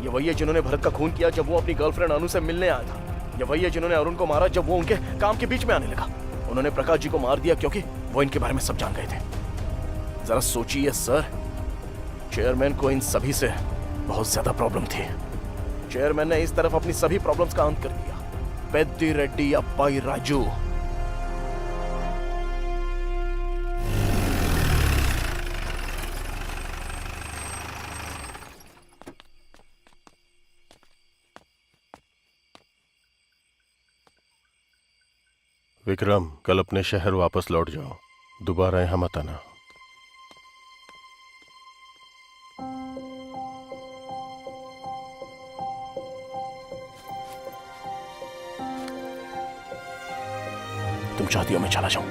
Speaker 3: ये वही है जिन्होंने भरत का खून किया जब वो अपनी गर्लफ्रेंड अनु से मिलने आया था। ये वही है जिन्होंने अरुण को मारा जब वो उनके काम के बीच में आने लगा। उन्होंने प्रकाश जी को मार दिया क्योंकि वो इनके बारे में सब जान गए थे। जरा सोचिए सर, चेयरमैन को इन सभी से बहुत ज्यादा प्रॉब्लम थी। चेयरमैन ने इस तरफ अपनी सभी प्रॉब्लम्स का अंत कर दिया। पेद्दी रेड्डी अप्पाई राजू,
Speaker 5: विक्रम, कल अपने शहर वापस लौट जाओ, दोबारा यहाँ मत आना।
Speaker 3: तुम चाहती हो मैं चला जाऊं?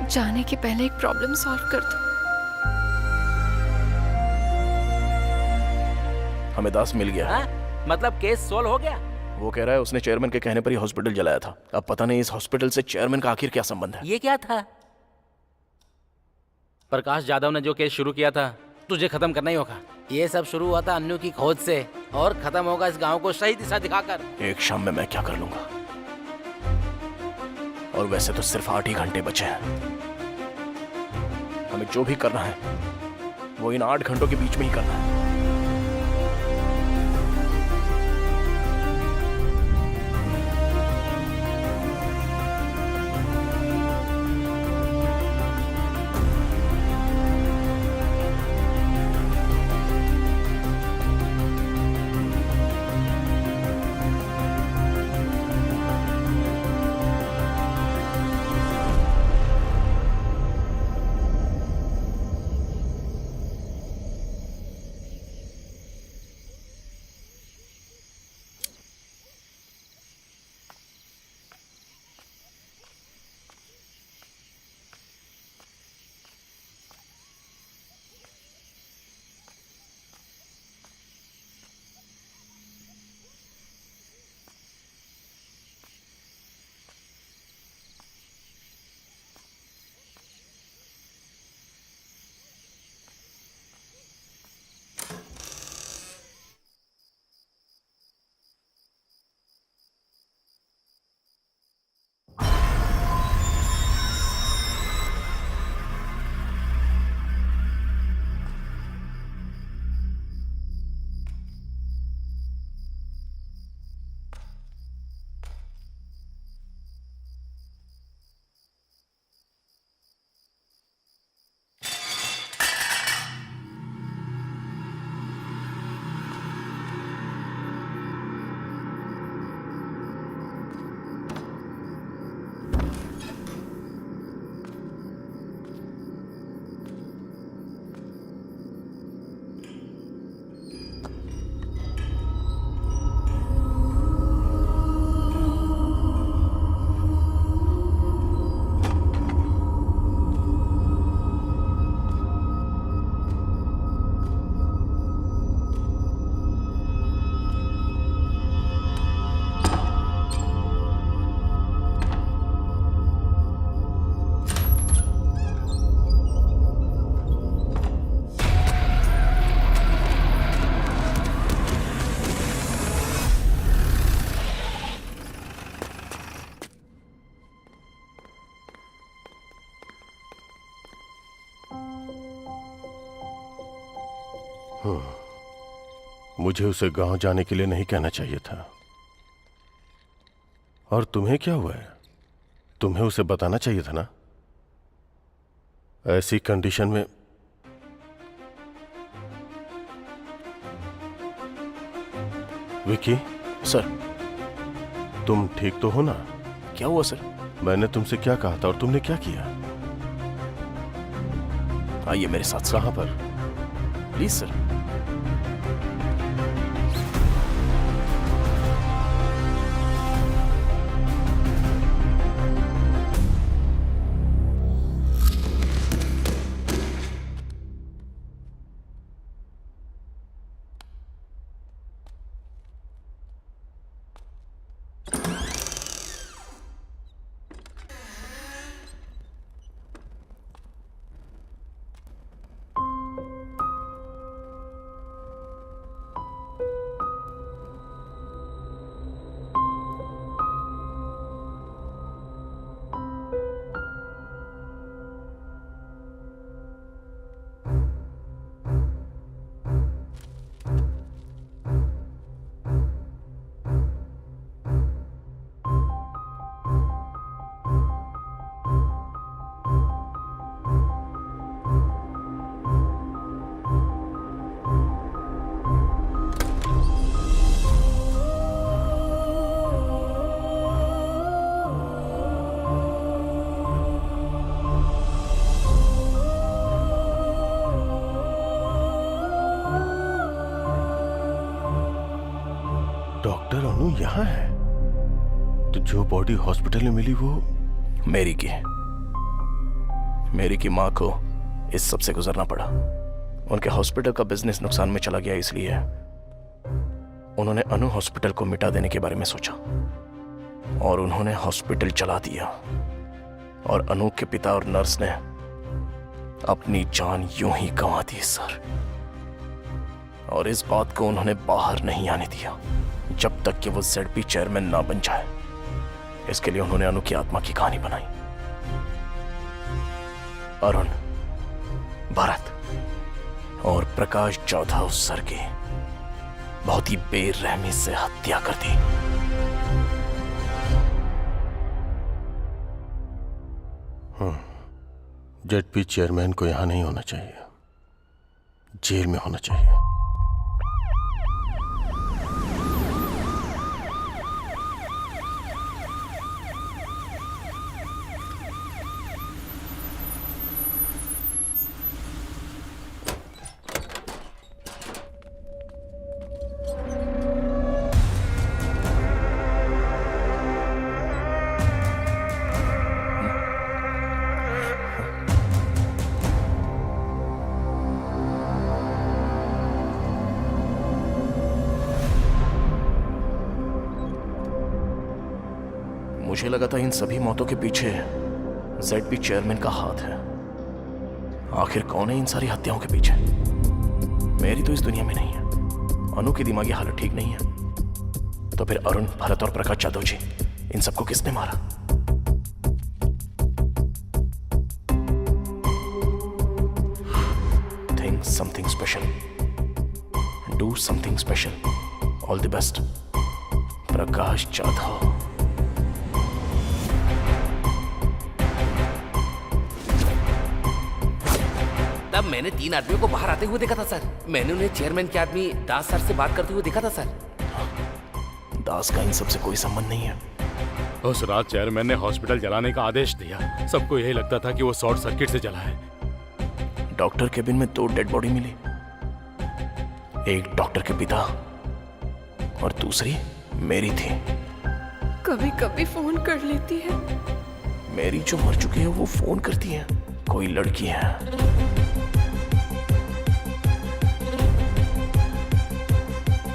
Speaker 11: जाने के पहले एक प्रॉब्लम सॉल्व कर दो।
Speaker 3: हमें दास मिल गया।
Speaker 1: मतलब केस सोल्व हो गया?
Speaker 3: वो कह रहा है उसने चेयरमैन के कहने पर ही हॉस्पिटल जलाया था। अब पता नहीं इस हॉस्पिटल से चेयरमैन का आखिर क्या संबंध है।
Speaker 1: ये क्या था? प्रकाश यादव ने जो केस शुरू किया था, तुझे खत्म करना ही होगा। ये सब शुरू हुआ था अन्नू की खोज से और खत्म होगा इस गांव को सही दिशा दिखाकर।
Speaker 3: एक शाम में मैं क्या कर लूंगा, और वैसे तो सिर्फ 8 ही घंटे बचे हैं। हमें जो भी करना है वो इन 8 घंटों के बीच में ही करना है।
Speaker 5: मुझे उसे गांव जाने के लिए नहीं कहना चाहिए था। और तुम्हें क्या हुआ है? तुम्हें उसे बताना चाहिए था ना। ऐसी कंडीशन में विकी।
Speaker 3: सर।
Speaker 5: तुम ठीक तो हो ना?
Speaker 3: क्या हुआ सर?
Speaker 5: मैंने तुमसे क्या कहा था और तुमने क्या किया?
Speaker 3: आइए मेरे साथ।
Speaker 5: कहां पर?
Speaker 3: Please sir.
Speaker 5: डॉक्टर अनु यहाँ है? तो जो बॉडी हॉस्पिटल में मिली वो
Speaker 3: मेरी की माँ को इस सब से गुजरना पड़ा। उनके हॉस्पिटल का बिजनेस नुकसान में चला गया, इसलिए उन्होंने अनु हॉस्पिटल को मिटा देने के बारे में सोचा और उन्होंने हॉस्पिटल चला दिया। और अनु के पिता और नर्स ने अपनी जान यूं ही गंवा दी सर। और इस बात को उन्होंने बाहर नहीं आने दिया जब तक कि वो ZP चेयरमैन ना बन जाए। इसके लिए उन्होंने अनु की आत्मा की कहानी बनाई। अरुण, भरत और प्रकाश जाधव सर की बहुत ही बेरहमी से हत्या कर दी।
Speaker 5: ZP चेयरमैन को यहां नहीं होना चाहिए, जेल में होना चाहिए।
Speaker 3: मुझे लगा था इन सभी मौतों के पीछे ZP चेयरमैन का हाथ है। आखिर कौन है इन सारी हत्याओं के पीछे? मेरी तो इस दुनिया में नहीं है। अनु की दिमागी हालत ठीक नहीं है, तो फिर अरुण, भरत और प्रकाश जाधव जी, इन सबको किसने मारा? Think something special, do something special. All the best Prakash Jadhav.
Speaker 4: तब मैंने 3 आदमियों को बाहर आते हुए देखा था सर। मैंने उन्हें चेयरमैन के आदमी दास सर से बात करते हुए देखा था सर।
Speaker 3: दास का इन सब से कोई संबंध नहीं है।
Speaker 9: उस रात चेयरमैन ने हॉस्पिटल जलाने का आदेश दिया। सबको यही लगता था कि वो शॉर्ट सर्किट से जला है।
Speaker 3: डॉक्टर केबिन में 2 डेड बॉडी मिली। एक डॉक्टर के पिता और दूसरी मेरी थी।
Speaker 11: कभी कभी फोन कर लेती है।
Speaker 3: मेरी जो मर चुकी है वो फोन करती है। कोई लड़की है।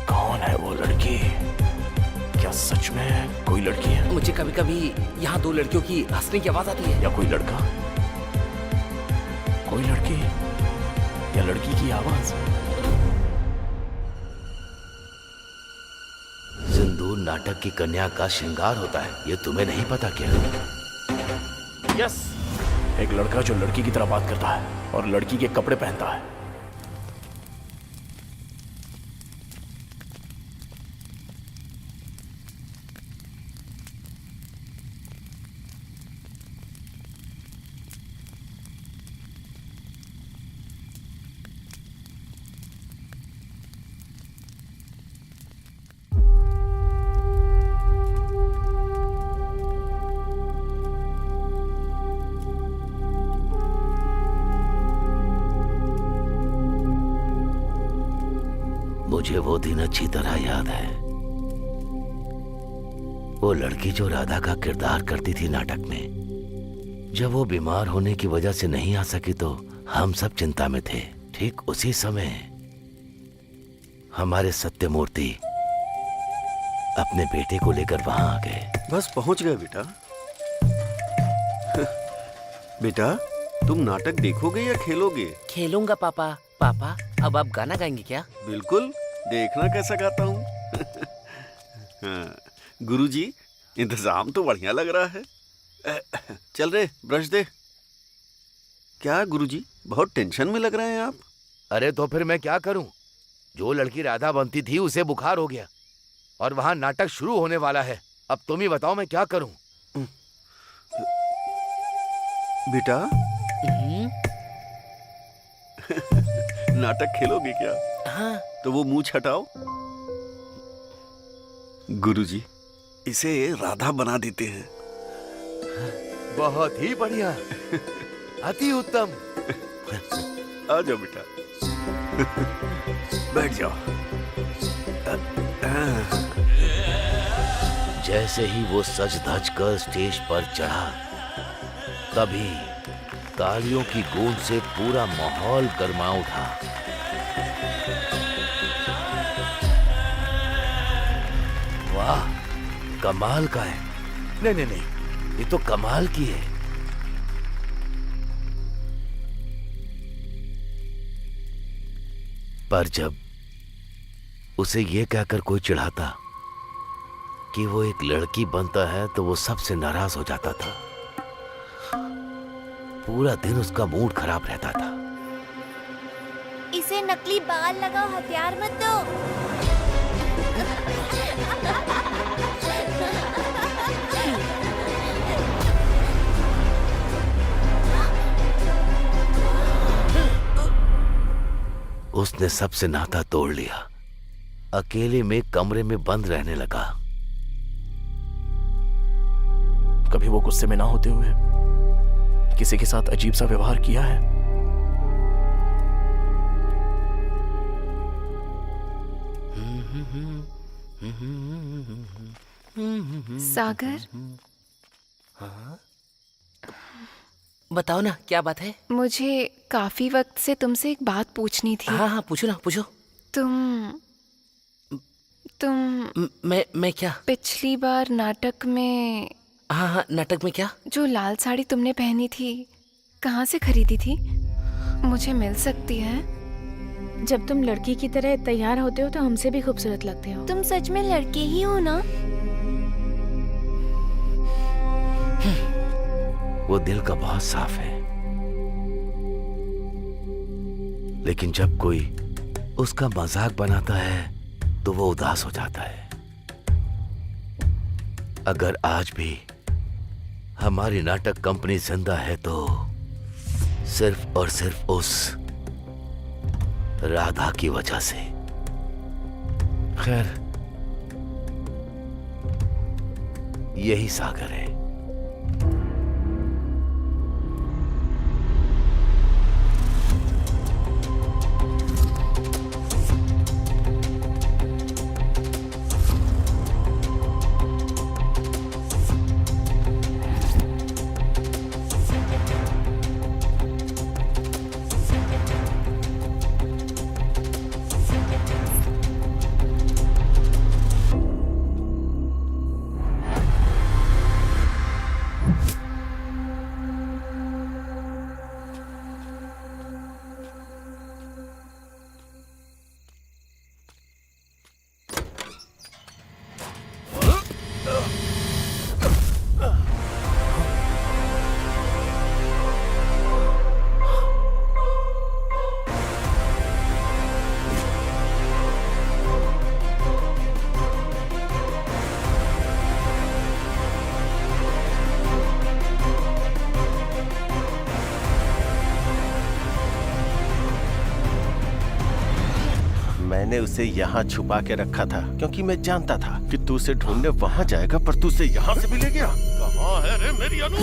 Speaker 3: कौन है वो लड़की? क्या सच में कोई लड़की है?
Speaker 4: मुझे कभी कभी यहाँ 2 लड़कियों की हंसने की आवाज आती है।
Speaker 3: या कोई लड़का? कोई लड़की या लड़की की आवाज?
Speaker 12: सिंदूर नाटक की कन्या का श्रृंगार होता है, ये तुम्हें नहीं पता क्या?
Speaker 3: यस, एक लड़का जो लड़की की तरह बात करता है और लड़की के कपड़े पहनता है।
Speaker 12: मुझे वो दिन अच्छी तरह याद है। वो लड़की जो राधा का किरदार करती थी नाटक में, जब वो बीमार होने की वजह से नहीं आ सकी तो हम सब चिंता में थे। ठीक उसी समय हमारे सत्यमूर्ति अपने बेटे को लेकर वहां आ गए।
Speaker 8: बस पहुंच गए बेटा। बेटा तुम नाटक देखोगे या खेलोगे?
Speaker 1: खेलूंगा पापा। पापा अब आप गाना गाएंगे क्या?
Speaker 8: बिल्कुल, देखना कैसा गाता हूँ। हाँ, गुरुजी इंतजाम तो बढ़िया लग रहा है। चल रे ब्रश दे। क्या गुरुजी बहुत टेंशन में लग रहे हैं आप?
Speaker 7: अरे तो फिर मैं क्या करूं? जो लड़की राधा बनती थी उसे बुखार हो गया और वहां नाटक शुरू होने वाला है। अब तुम ही बताओ मैं क्या करूं?
Speaker 8: बेटा नाटक खेलोगे क्या?
Speaker 1: हाँ।
Speaker 8: तो वो मुंह छटाओ। गुरुजी इसे राधा बना देते हैं।
Speaker 7: बहुत ही बढ़िया, अति उत्तम।
Speaker 8: आ जाओ बेटा, बैठ जाओ।
Speaker 12: जैसे ही वो सज धज कर स्टेज पर चढ़ा, तभी तालियों की गूंज से पूरा माहौल गर्मा उठा। वाह, कमाल का है। नहीं, ये तो कमाल की है। पर जब उसे ये कहकर कोई चिढ़ाता कि वो एक लड़की बनता है तो वो सबसे नाराज हो जाता था। पूरा दिन उसका मूड खराब रहता था।
Speaker 14: इसे नकली बाल लगाओ, हथियार मत दो।
Speaker 12: उसने सबसे नाता तोड़ लिया, अकेले में कमरे में बंद रहने लगा।
Speaker 3: कभी वो गुस्से में ना होते हुए किसी के साथ अजीब सा व्यवहार किया है?
Speaker 11: सागर,
Speaker 1: बताओ ना क्या बात है?
Speaker 11: मुझे काफी वक्त से तुमसे एक बात पूछनी थी।
Speaker 1: हाँ पूछो ना, पूछो।
Speaker 11: तुम
Speaker 1: मैं क्या?
Speaker 11: पिछली बार नाटक में।
Speaker 1: हाँ, नाटक में क्या?
Speaker 11: जो लाल साड़ी तुमने पहनी थी, कहाँ से खरीदी थी? मुझे मिल सकती है?
Speaker 6: जब तुम लड़की की तरह तैयार होते हो तो हमसे भी खूबसूरत लगते हो।
Speaker 14: तुम सच में लड़के ही हो ना?
Speaker 12: वो दिल का बहुत साफ है, लेकिन जब कोई उसका मजाक बनाता है तो वो उदास हो जाता है। अगर आज भी हमारी नाटक कंपनी जिंदा है तो सिर्फ और सिर्फ उस राधा की वजह से। खैर, यही सागर है।
Speaker 5: मैंने उसे यहाँ छुपा के रखा था क्योंकि मैं जानता था कि तू उसे ढूंढने वहां जाएगा, पर तू उसे यहाँ से भी ले गया। कहाँ है रे मेरी अनु?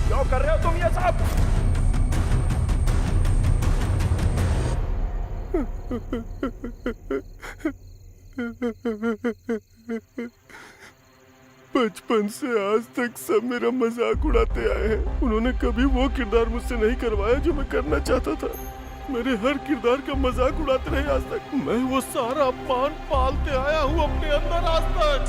Speaker 5: क्या बचपन से आज तक सब मेरा मजाक उड़ाते आए हैं। उन्होंने कभी वो किरदार मुझसे नहीं करवाया जो मैं करना चाहता था। मेरे हर किरदार का मजाक उड़ाते रहे आज तक। मैं वो सारा अपमान पालते आया हूँ अपने अंदर आज तक।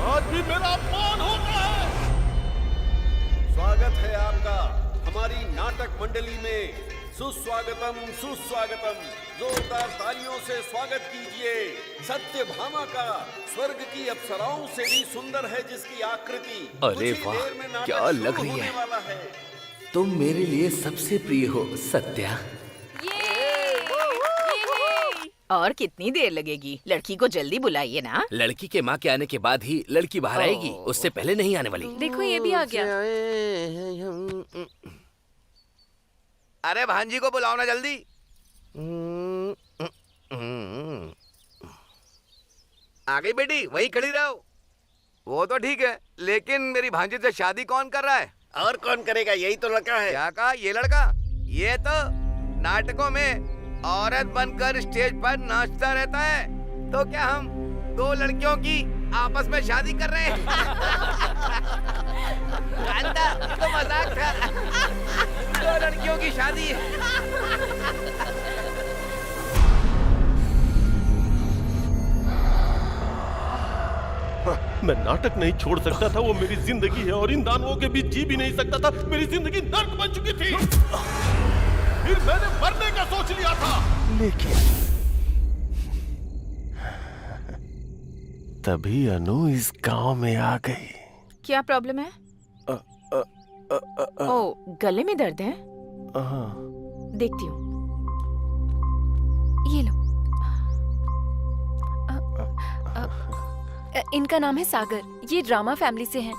Speaker 5: आज भी मेरा अपमान होता है।
Speaker 2: स्वागत है आपका हमारी नाटक मंडली में। सुस्वागतम सुस्वागतम। जोरदार तालियों से स्वागत कीजिए सत्यभामा का। स्वर्ग की अप्सराओं से भी सुंदर है जिसकी आकृति।
Speaker 4: अरे
Speaker 2: कुछ ही
Speaker 4: वाह,
Speaker 2: देर में नाटक
Speaker 4: क्या
Speaker 2: शुरू
Speaker 4: लग रही
Speaker 2: होने
Speaker 4: है।
Speaker 2: वाला है।
Speaker 4: तुम मेरे लिए सबसे प्रिय हो सत्या।
Speaker 6: और कितनी देर लगेगी? लड़की को जल्दी बुलाइए ना।
Speaker 4: लड़की के माँ के आने के बाद ही लड़की बाहर आएगी, उससे पहले नहीं आने वाली।
Speaker 11: देखो ये भी आ गया।
Speaker 7: अरे भांजी को बुलाओ ना जल्दी। आ गई बेटी, वहीं खड़ी रहो। वो तो ठीक है, लेकिन मेरी भांजी से शादी कौन कर रहा है?
Speaker 8: और कौन करेगा? यही तो लड़का है।
Speaker 7: क्या कहा? ये लड़का? ये तो नाटकों में औरत बनकर स्टेज पर नाचता रहता है। तो क्या हम दो लड़कियों की आपस में शादी कर रहे हैं? कांता, तो मजाक था। दो लड़कियों की शादी है।
Speaker 5: मैं नाटक नहीं छोड़ सकता था, वो मेरी जिंदगी है और इन दानवों के बीच जी भी नहीं सकता था। मेरी जिंदगी नर्क बन चुकी थी। फिर मैंने मरने का सोच लिया था, लेकिन तभी अनु इस गांव में आ गई।
Speaker 6: क्या प्रॉब्लम है? ओ, गले में दर्द है? देखती हूँ।
Speaker 11: ये लो। इनका नाम है सागर। ये ड्रामा फैमिली से हैं।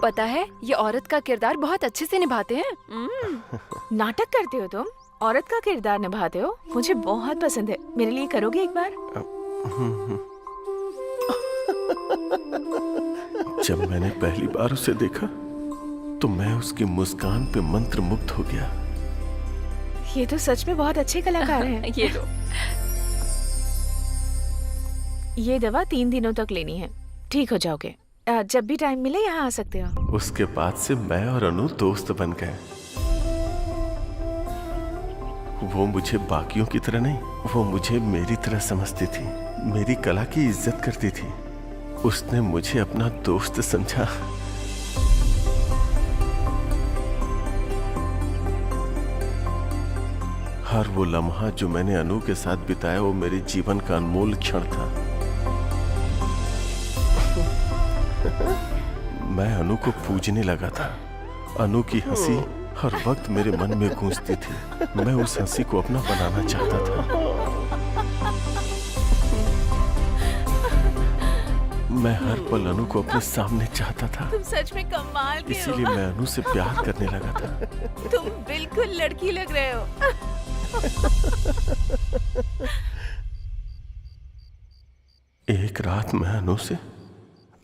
Speaker 11: पता है, ये औरत का किरदार बहुत अच्छे से निभाते हैं।
Speaker 6: नाटक करते हो तुम? औरत का किरदार निभाते हो? मुझे बहुत पसंद है। मेरे लिए करोगे एक बार?
Speaker 5: जब मैंने पहली बार उसे देखा तो मैं उसकी मुस्कान पे मंत्रमुग्ध हो गया।
Speaker 6: ये तो सच में बहुत अच्छे कलाकार हैं।
Speaker 11: ये लो।
Speaker 6: ये दवा 3 दिनों तक लेनी है, ठीक हो जाओगे। जब भी टाइम मिले यहाँ आ सकते हो।
Speaker 5: उसके बाद से मैं और अनु दोस्त बन गए। वो मुझे बाकियों की तरह नहीं, वो मुझे मेरी तरह समझती थी, मेरी कला की इज्जत करती थी। उसने मुझे अपना दोस्त समझा। हर वो लम्हा जो मैंने अनु के साथ बिताया वो मेरे जीवन का अनमोल क्षण था। मैं अनु को पूजने लगा था। अनु की हंसी हर वक्त मेरे मन में गूंजती थी। मैं उस हंसी को अपना बनाना चाहता था। मैं हर पल अनु को अपने सामने चाहता था।
Speaker 6: तुम सच में कमाल के हो।
Speaker 5: इसीलिए मैं अनु से प्यार करने लगा था।
Speaker 6: तुम बिल्कुल लड़की लग रहे हो।
Speaker 5: एक रात मैं अनु से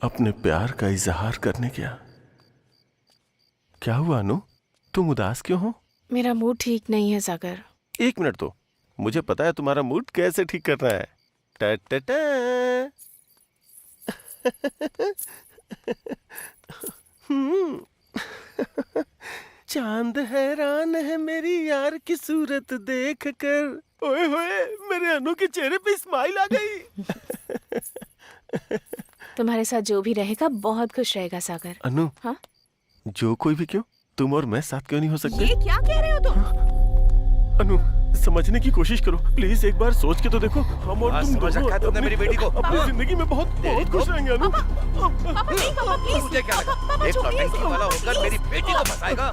Speaker 5: अपने प्यार का इजहार करने गया। क्या हुआ अनु, तुम उदास क्यों हो?
Speaker 6: मेरा मूड ठीक नहीं है सागर।
Speaker 5: 1 मिनट तो, मुझे पता है तुम्हारा मूड कैसे ठीक करना है। टा टा टा। चांद हैरान है मेरी यार की सूरत देख कर। ओए होए, मेरे अनु के चेहरे पे स्माइल आ गई।
Speaker 6: तुम्हारे साथ जो भी रहेगा बहुत खुश रहेगा सागर।
Speaker 5: अनु,
Speaker 6: हाँ?
Speaker 5: जो कोई भी क्यों, तुम और मैं साथ क्यों नहीं हो सकते?
Speaker 6: ये क्या कह रहे हो तुम?
Speaker 5: अनु, समझने की कोशिश करो प्लीज, एक बार सोच के तो देखो। हम और तुम
Speaker 7: समझ रखा है तुमने मेरी बेटी को।
Speaker 5: अपनी जिंदगी में बहुत खुश रहेंगे अनु।
Speaker 7: मुझे क्या लगा, एक नौटंकी वाला होकर मेरी बेटी को फंसाएगा?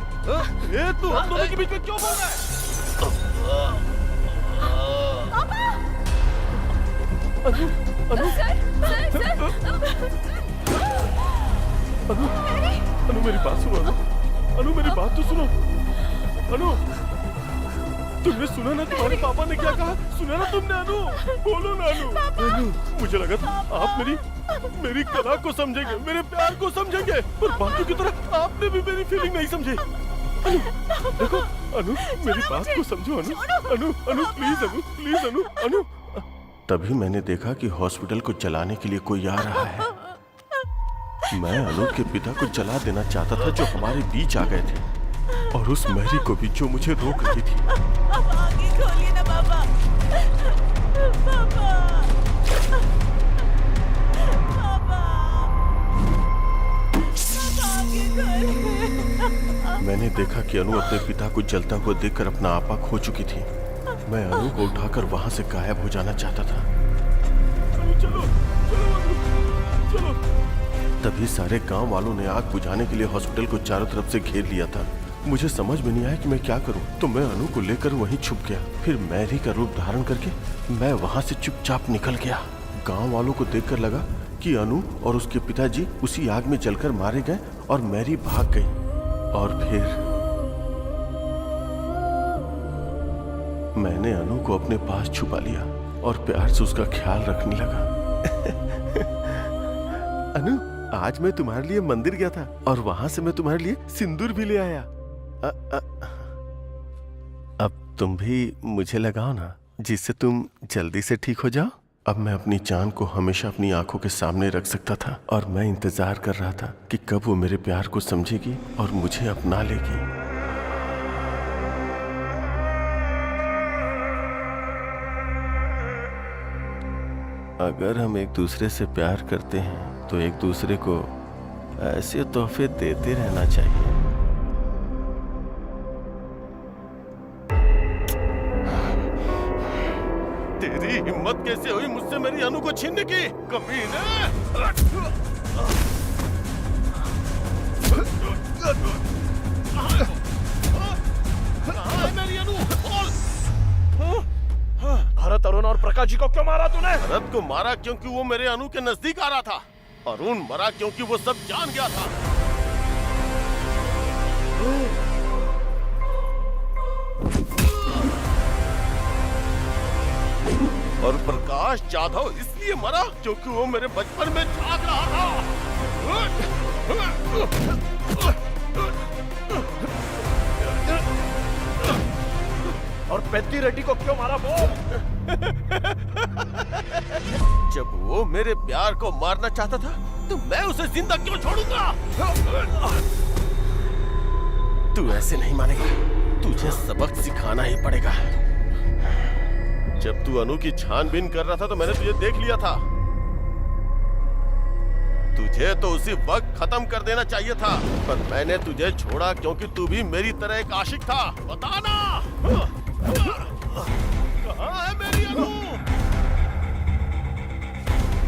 Speaker 5: ये तू हम दोनों के बीच में क्यों बोल रहा है? अनु, अनु मेरी बात सुनो। अनु मेरी बात तो सुनो। अनु तुमने सुना ना तुम्हारे पापा ने क्या कहा? सुना ना तुमने अनु? बोलो ना अनु। अनु, मुझे लगा था आप मेरी कला को समझेंगे, मेरे प्यार को समझेंगे, पर बाकी की तरह आपने भी मेरी फीलिंग नहीं समझी। अनु, देखो अनु, मेरी बात को समझो अनु। अनु, अनु प्लीज अनु, प्लीज अनु, अनु। तभी मैंने देखा कि हॉस्पिटल को चलाने के लिए कोई आ रहा है। मैं अनु के पिता को जला देना चाहता था जो हमारे बीच आ गए थे, और उस मैरी को भी जो मुझे रोक रही थी।
Speaker 6: आगे खोलिए ना पापा।
Speaker 5: मैंने देखा कि अनु अपने पिता को जलता हुआ देखकर अपना आपा खो चुकी थी। मैं अनु को उठाकर वहां से गायब हो जाना चाहता था। चलो, चलो। तभी सारे गांव वालों ने आग बुझाने के लिए हॉस्पिटल को चारों तरफ से घेर लिया था। मुझे समझ में नहीं आया कि मैं क्या करूं, तो मैं अनु को लेकर वहीं छुप गया। फिर मैरी का रूप धारण करके मैं वहां से चुपचाप निकल गया। गांव वालों को देखकर लगा कि अनु और उसके पिताजी उसी आग में जलकर मारे गए और मैरी भाग गई। और फिर मैंने अनु को अपने पास छुपा लिया और प्यार से उसका ख्याल रखने लगा। अनु, आज मैं तुम्हारे लिए मंदिर गया था और वहां से मैं तुम्हारे लिए सिंदूर भी ले आया। अब तुम भी मुझे लगाओ ना, जिससे तुम जल्दी से ठीक हो जाओ। अब मैं अपनी जान को हमेशा अपनी आंखों के सामने रख सकता था, और मैं इंतजार कर रहा था कि कब वो मेरे प्यार को समझेगी और मुझे अपना लेगी। अगर हम एक दूसरे से प्यार करते हैं तो एक दूसरे को ऐसे तोहफे देते रहना चाहिए। तेरी हिम्मत कैसे हुई मुझसे मेरी अनु को छीनने की, कमीने! कहाँ है मेरी अनु?
Speaker 3: भरत, अरुण और प्रकाश जी को क्यों मारा तूने?
Speaker 5: भरत को मारा क्योंकि वो मेरे अनु के नजदीक आ रहा था। अरुण मरा क्योंकि वो सब जान गया था। और प्रकाश जाधव इसलिए मरा क्योंकि वो मेरे बचपन में जाग रहा था।
Speaker 3: और पेद्दी रेड्डी को क्यों मारा वो?
Speaker 5: जब वो मेरे प्यार को मारना चाहता था तो मैं उसे जिंदा क्यों छोड़ूंगा? तू ऐसे नहीं मानेगा, तुझे सबक सिखाना ही पड़ेगा। जब तू अनु की छानबीन कर रहा था तो मैंने तुझे देख लिया था। तुझे तो उसी वक्त खत्म कर देना चाहिए था, पर मैंने तुझे छोड़ा क्योंकि तू भी मेरी तरह एक आशिक था। बताना कहाँ है मेरी अनु?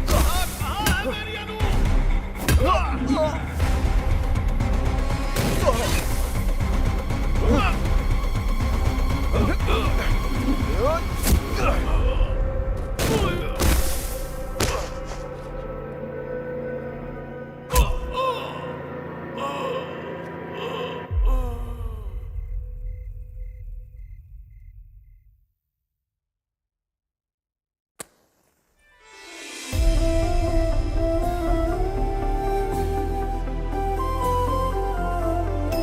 Speaker 5: कहाँ है मेरी अनु?